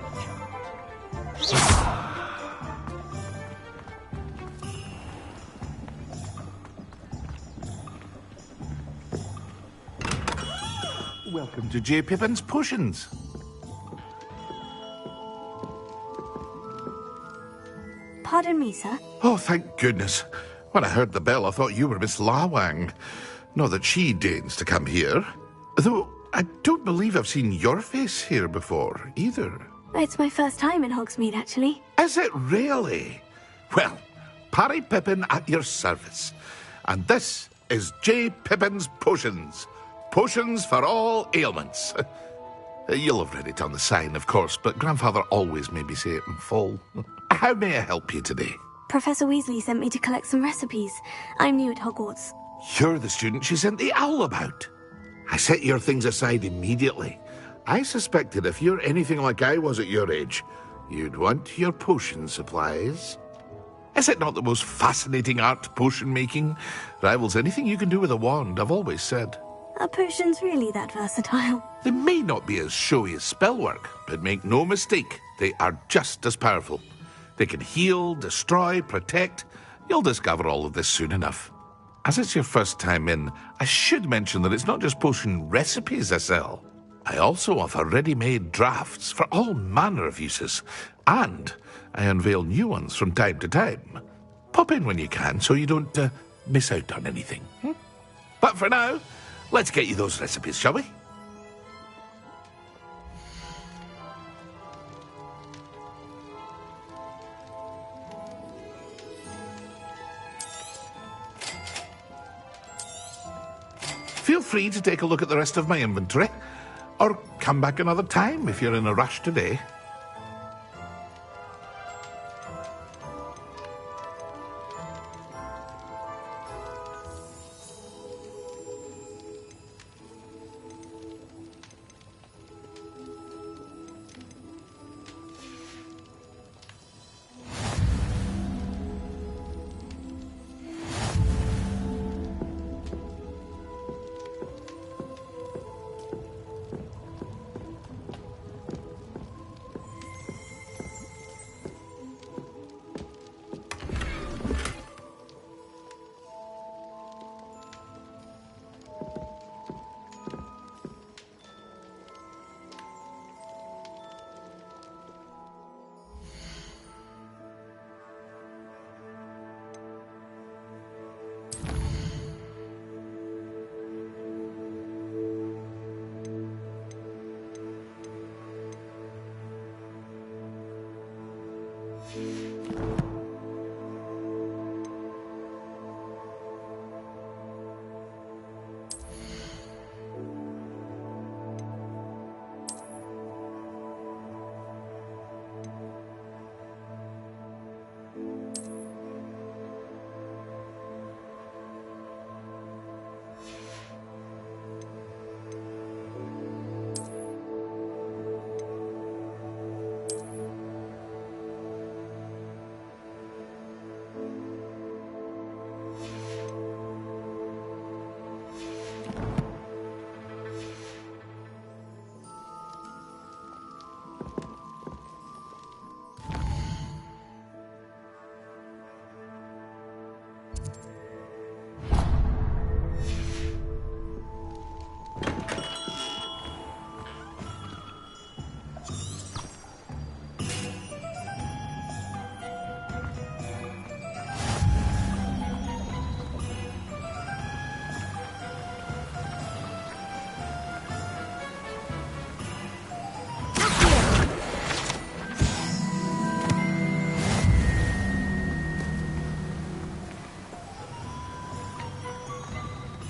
if Welcome to J. Pippin's Potions. Pardon me, sir. Oh, thank goodness. When I heard the bell, I thought you were Miss Lawang. Not that she deigns to come here. Though I don't believe I've seen your face here before, either. It's my first time in Hogsmeade, actually. Is it really? Well, Parry Pippin at your service. And this is J. Pippin's Potions. Potions for all ailments. You'll have read it on the sign, of course, but Grandfather always made me say it in full. How may I help you today? Professor Weasley sent me to collect some recipes. I'm new at Hogwarts. You're the student she sent the owl about. I set your things aside immediately. I suspected if you're anything like I was at your age, you'd want your potion supplies. Is it not the most fascinating art, potion making? Rivals anything you can do with a wand, I've always said. Are potions really that versatile? They may not be as showy as spellwork, but make no mistake, they are just as powerful. They can heal, destroy, protect. You'll discover all of this soon enough. As it's your first time in, I should mention that it's not just potion recipes I sell. I also offer ready-made drafts for all manner of uses, and I unveil new ones from time to time. Pop in when you can so you don't miss out on anything. But for now, let's get you those recipes, shall we? Feel free to take a look at the rest of my inventory, or come back another time if you're in a rush today.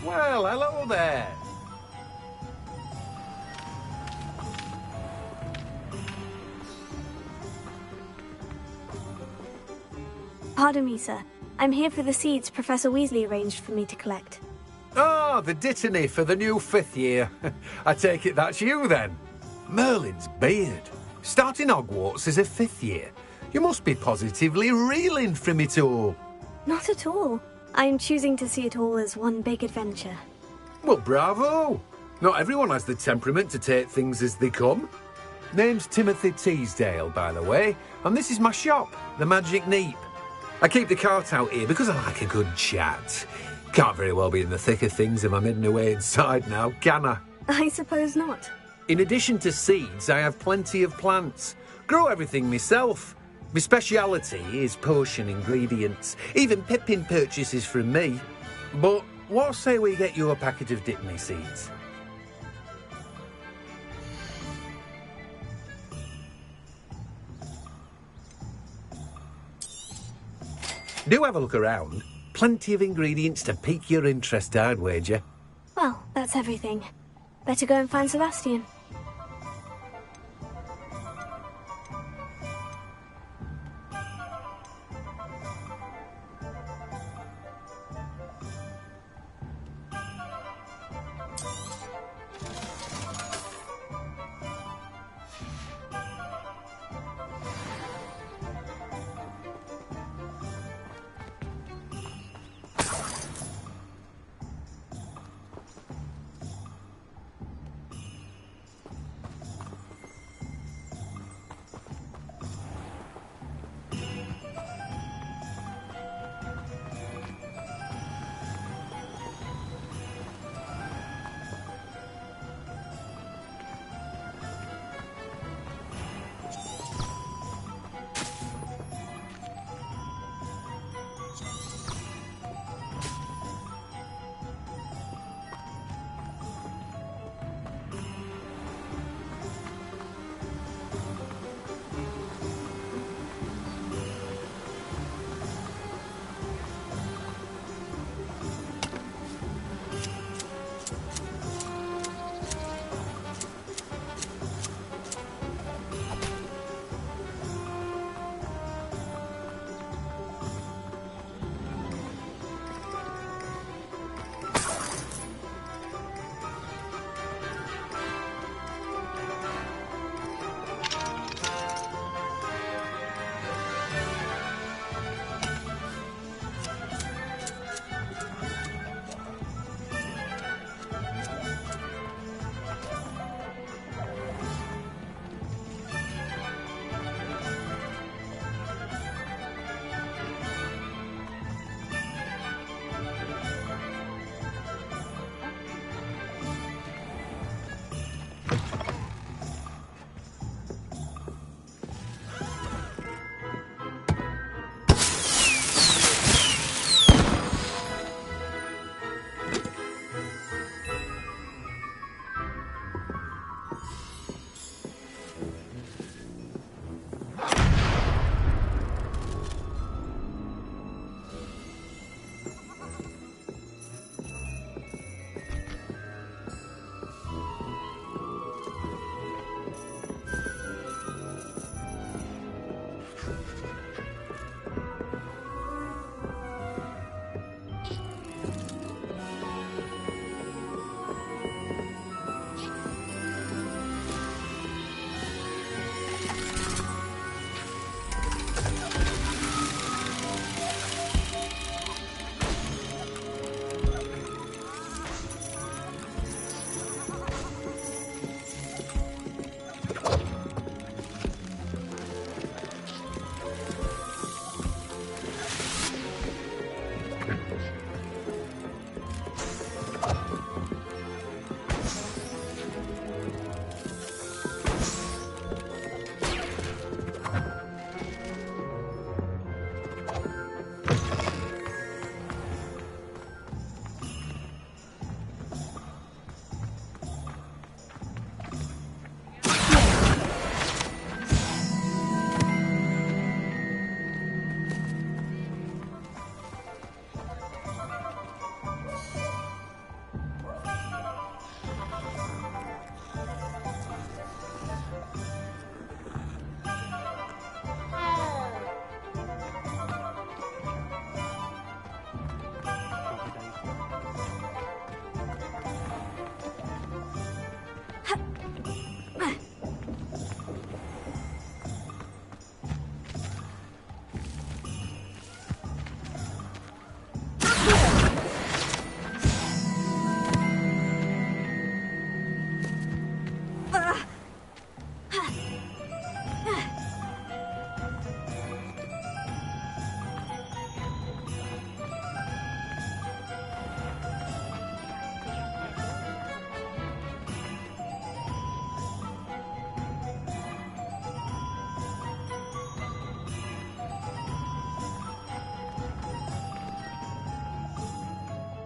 Well, hello there. Pardon me, sir. I'm here for the seeds Professor Weasley arranged for me to collect. Oh, the dittany for the new 5th year. I take it that's you, then. Merlin's beard. Starting Hogwarts as a 5th year. You must be positively reeling from it all. Not at all. I'm choosing to see it all as one big adventure. Well, bravo. Not everyone has the temperament to take things as they come. Name's Timothy Teasdale, by the way, and this is my shop, the Magic Neep. I keep the cart out here because I like a good chat. Can't very well be in the thick of things if I'm hidden away inside now, can I? I suppose not. In addition to seeds, I have plenty of plants. Grow everything myself. My speciality is potion ingredients. Even Pippin purchases from me. But what say we get you a packet of Dipney seeds? Do have a look around. Plenty of ingredients to pique your interest, I'd wager. Well, that's everything. Better go and find Sebastian.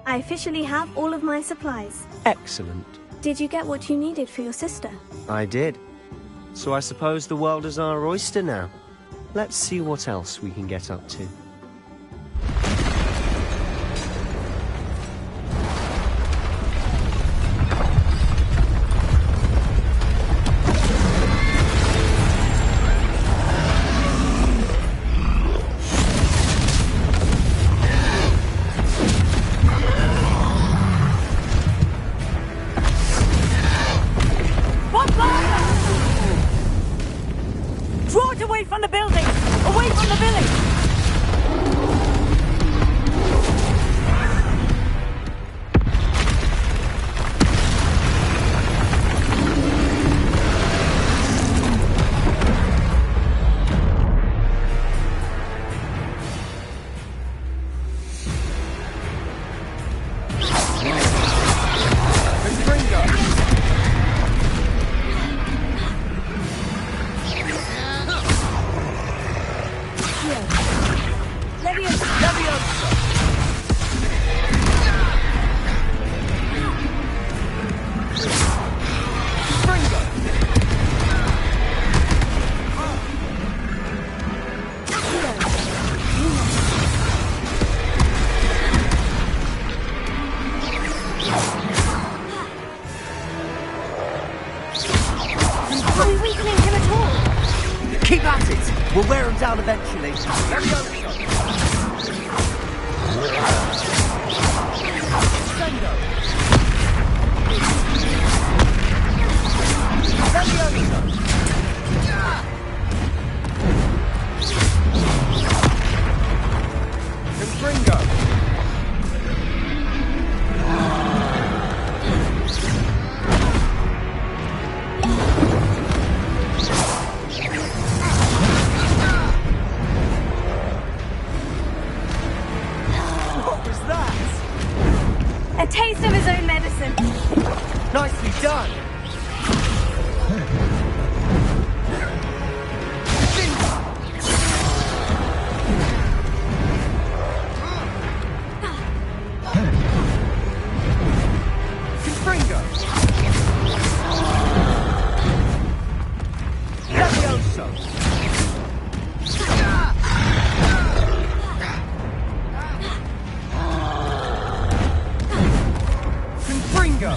I officially have all of my supplies. Excellent. Did you get what you needed for your sister? I did. So I suppose the world is our oyster now. Let's see what else we can get up to. Draw it away from the building! Away from the village! Are we weakening him at all? Keep at it! We'll wear him down eventually. What was that? A taste of his own medicine. Nicely done! Confringo! Levioso! Confringo!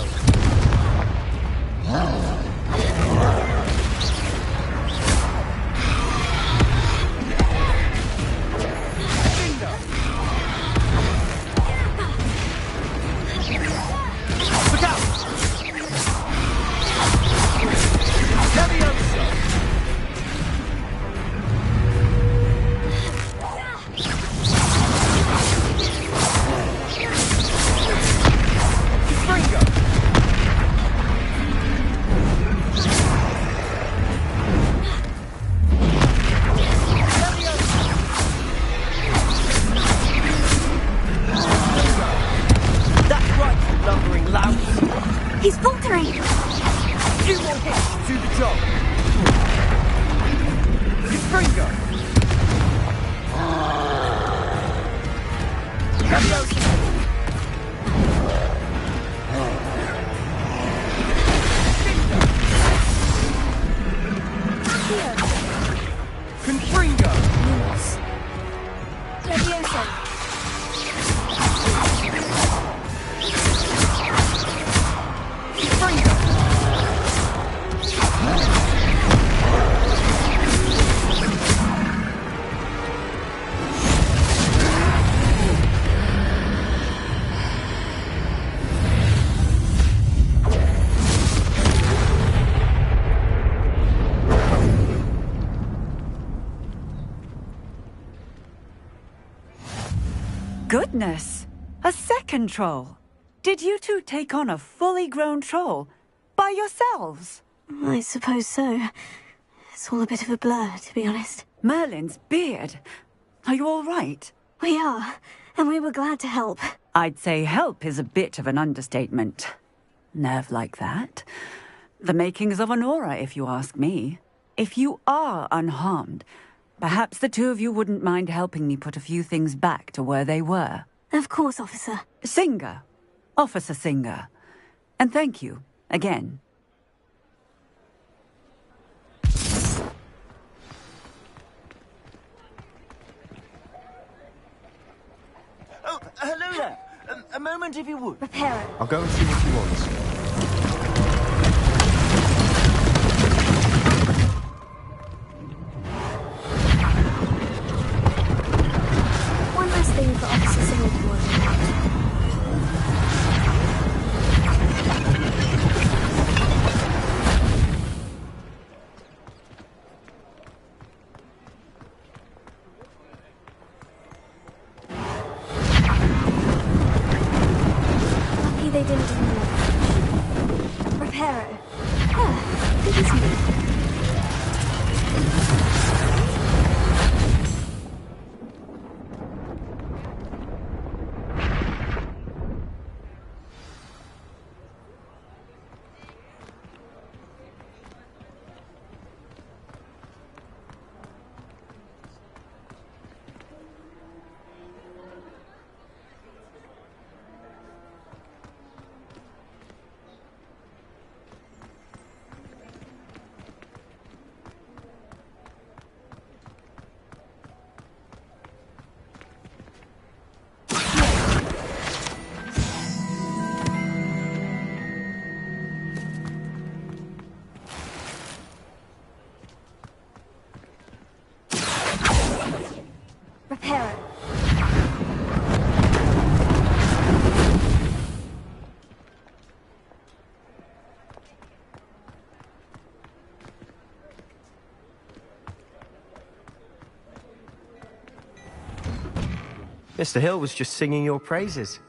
Look out! Levioso! Confringo! That's right, you lumbering louse! He's faltering! Few more hits to do the job! Confringo! Levioso! Confringo! Levioso! Confringo! Goodness! A second troll! Did you two take on a fully grown troll? By yourselves? I suppose so. It's all a bit of a blur, to be honest. Merlin's beard! Are you all right? We are, and we were glad to help. I'd say help is a bit of an understatement. Nerve like that. The makings of an aura, if you ask me. If you are unharmed, perhaps the two of you wouldn't mind helping me put a few things back to where they were. Of course, officer. Singer. Officer Singer. And thank you, again. Oh, hello there. A moment, if you would. Prepare it. I'll go and see what he wants. One last thing for Officer Singer to worry about. Lucky they didn't do more. Reparo. Ah, good as me. Repair it. Mr. Hill was just singing your praises.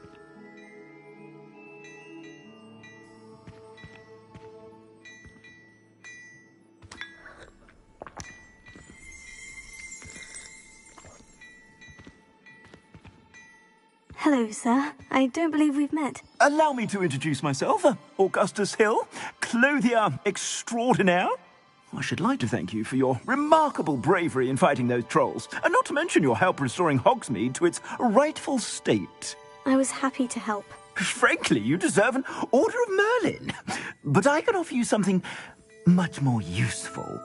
Hello, sir. I don't believe we've met. Allow me to introduce myself, Augustus Hill, clothier extraordinaire. I should like to thank you for your remarkable bravery in fighting those trolls, and not to mention your help restoring Hogsmeade to its rightful state. I was happy to help. Frankly, you deserve an Order of Merlin. But I can offer you something much more useful.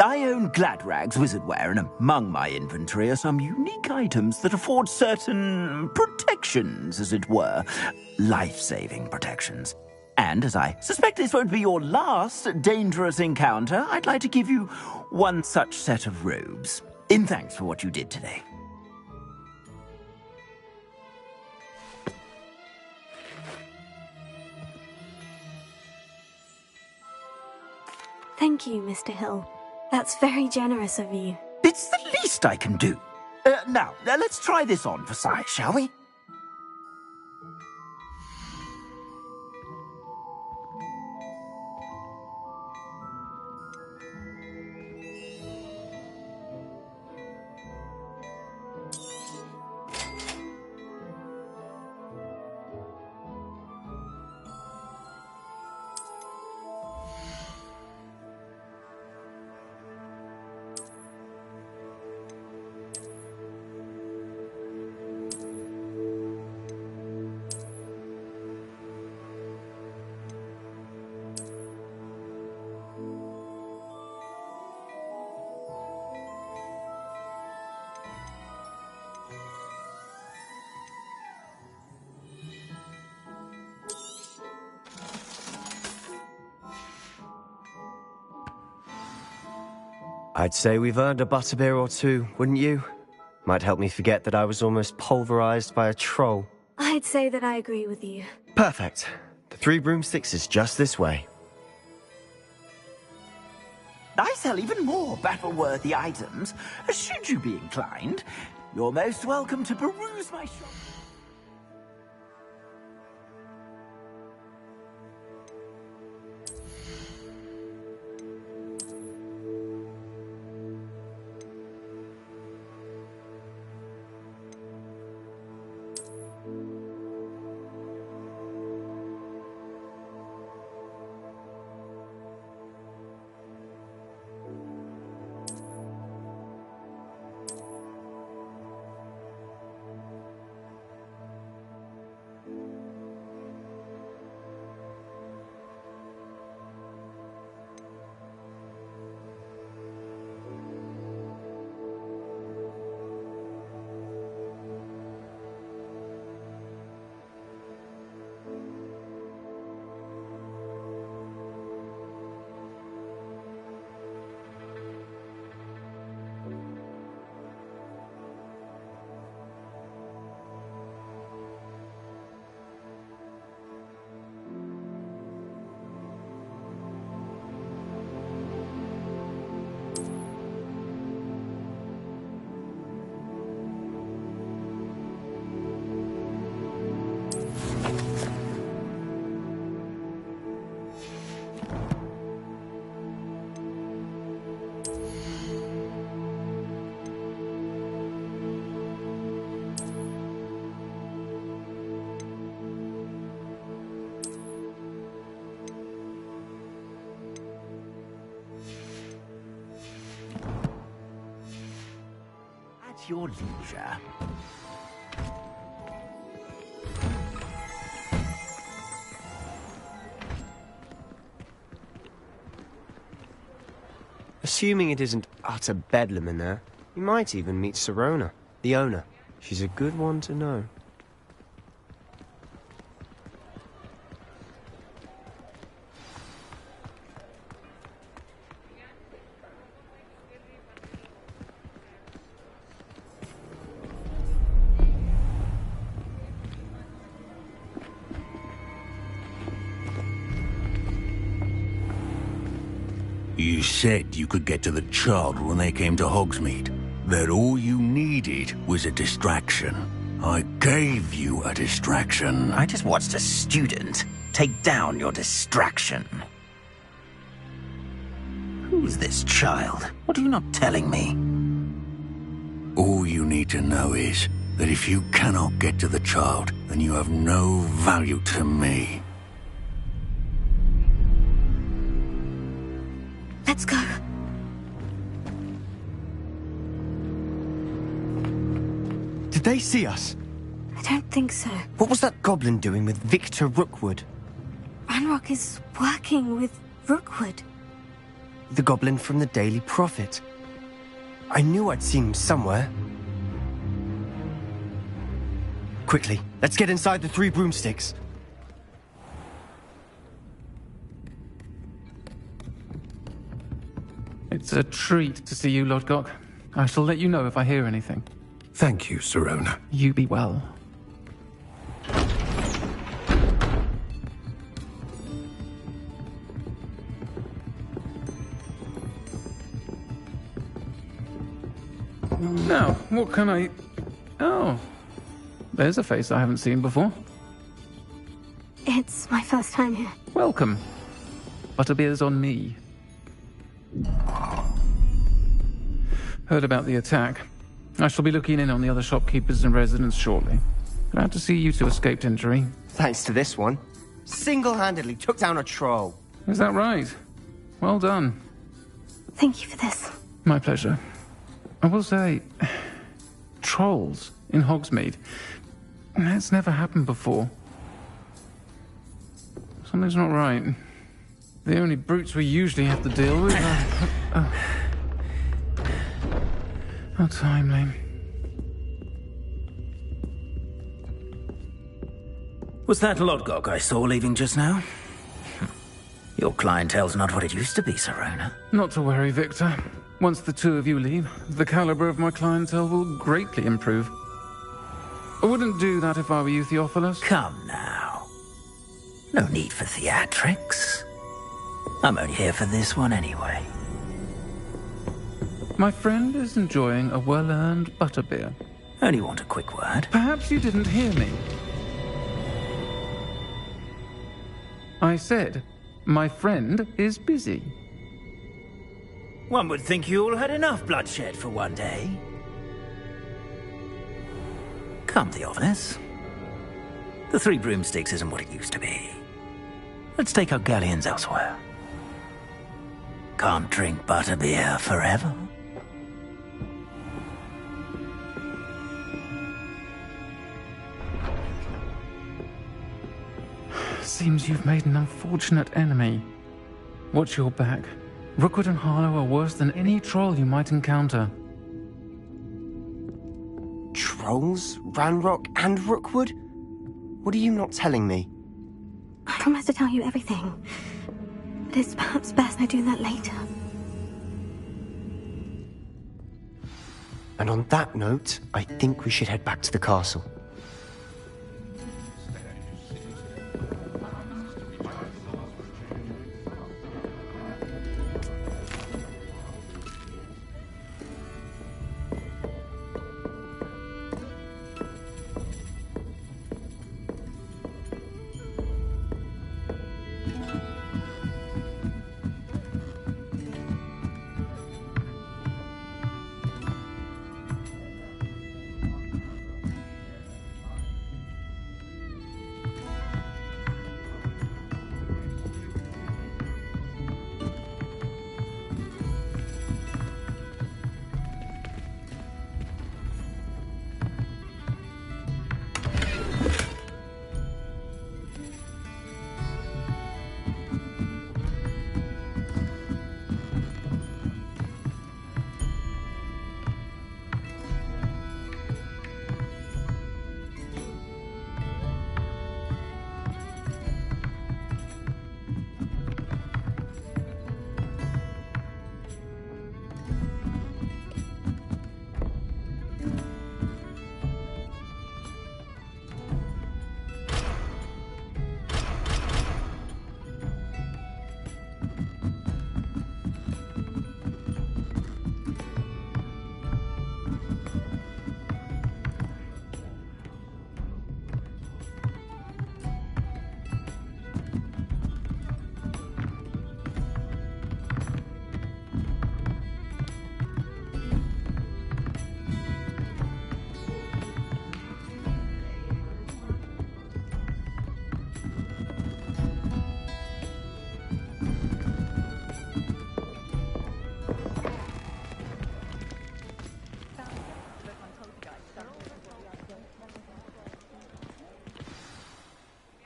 I own Gladrag's wizardware, and among my inventory are some unique items that afford certain protections, as it were. Life-saving protections. And as I suspect this won't be your last dangerous encounter, I'd like to give you one such set of robes, in thanks for what you did today. Thank you, Mr. Hill. That's very generous of you. It's the least I can do. Now, let's try this on for size, shall we? I'd say we've earned a butterbeer or two, wouldn't you? Might help me forget that I was almost pulverized by a troll. I'd say that I agree with you. Perfect. The 3 broomsticks is just this way. I sell even more battle-worthy items. Should you be inclined, you're most welcome to peruse my shop. your leisure. Assuming it isn't utter bedlam in there, you might even meet Sirona, the owner. She's a good one to know. You said you could get to the child when they came to Hogsmeade. That all you needed was a distraction. I gave you a distraction. I just watched a student take down your distraction. Who's this child? What are you not telling me? All you need to know is that if you cannot get to the child, then you have no value to me. Let's go. Did they see us? I don't think so. What was that goblin doing with Victor Rookwood? Ranrock is working with Rookwood. The goblin from the Daily Prophet. I knew I'd seen him somewhere. Quickly, let's get inside the 3 broomsticks. It's a treat to see you, Lodgok. I shall let you know if I hear anything. Thank you, Sirona. You be well. Now, what can I... Oh, there's a face I haven't seen before. It's my first time here. Welcome. Butterbeer's on me. Heard about the attack. I shall be looking in on the other shopkeepers and residents shortly. Glad to see you two escaped injury. Thanks to this one. Single-handedly took down a troll. Is that right? Well done. Thank you for this. My pleasure. I will say, trolls in Hogsmeade. That's never happened before. Something's not right. The only brutes we usually have to deal with are... How timely. Was that Lodgok I saw leaving just now? Your clientele's not what it used to be, Sirona. Not to worry, Victor. Once the two of you leave, the caliber of my clientele will greatly improve. I wouldn't do that if I were you, Theophilus. Come now. No need for theatrics. I'm only here for this one anyway. My friend is enjoying a well-earned butterbeer. Only want a quick word. Perhaps you didn't hear me. I said, my friend is busy. One would think you all had enough bloodshed for one day. Come, Theophilus. The 3 broomsticks isn't what it used to be. Let's take our galleons elsewhere. Can't drink butterbeer forever. Seems you've made an unfortunate enemy. Watch your back. Rookwood and Harlow are worse than any troll you might encounter. Trolls? Ranrock and Rookwood? What are you not telling me? I promise to tell you everything. But it's perhaps best I do that later. And on that note, I think we should head back to the castle.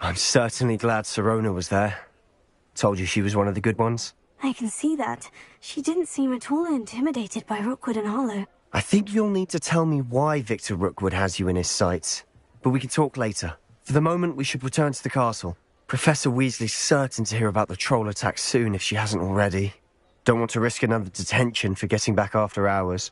I'm certainly glad Sirona was there. Told you she was one of the good ones. I can see that. She didn't seem at all intimidated by Rookwood and Harlow. I think you'll need to tell me why Victor Rookwood has you in his sights. But we can talk later. For the moment, we should return to the castle. Professor Weasley's certain to hear about the troll attack soon if she hasn't already. Don't want to risk another detention for getting back after hours.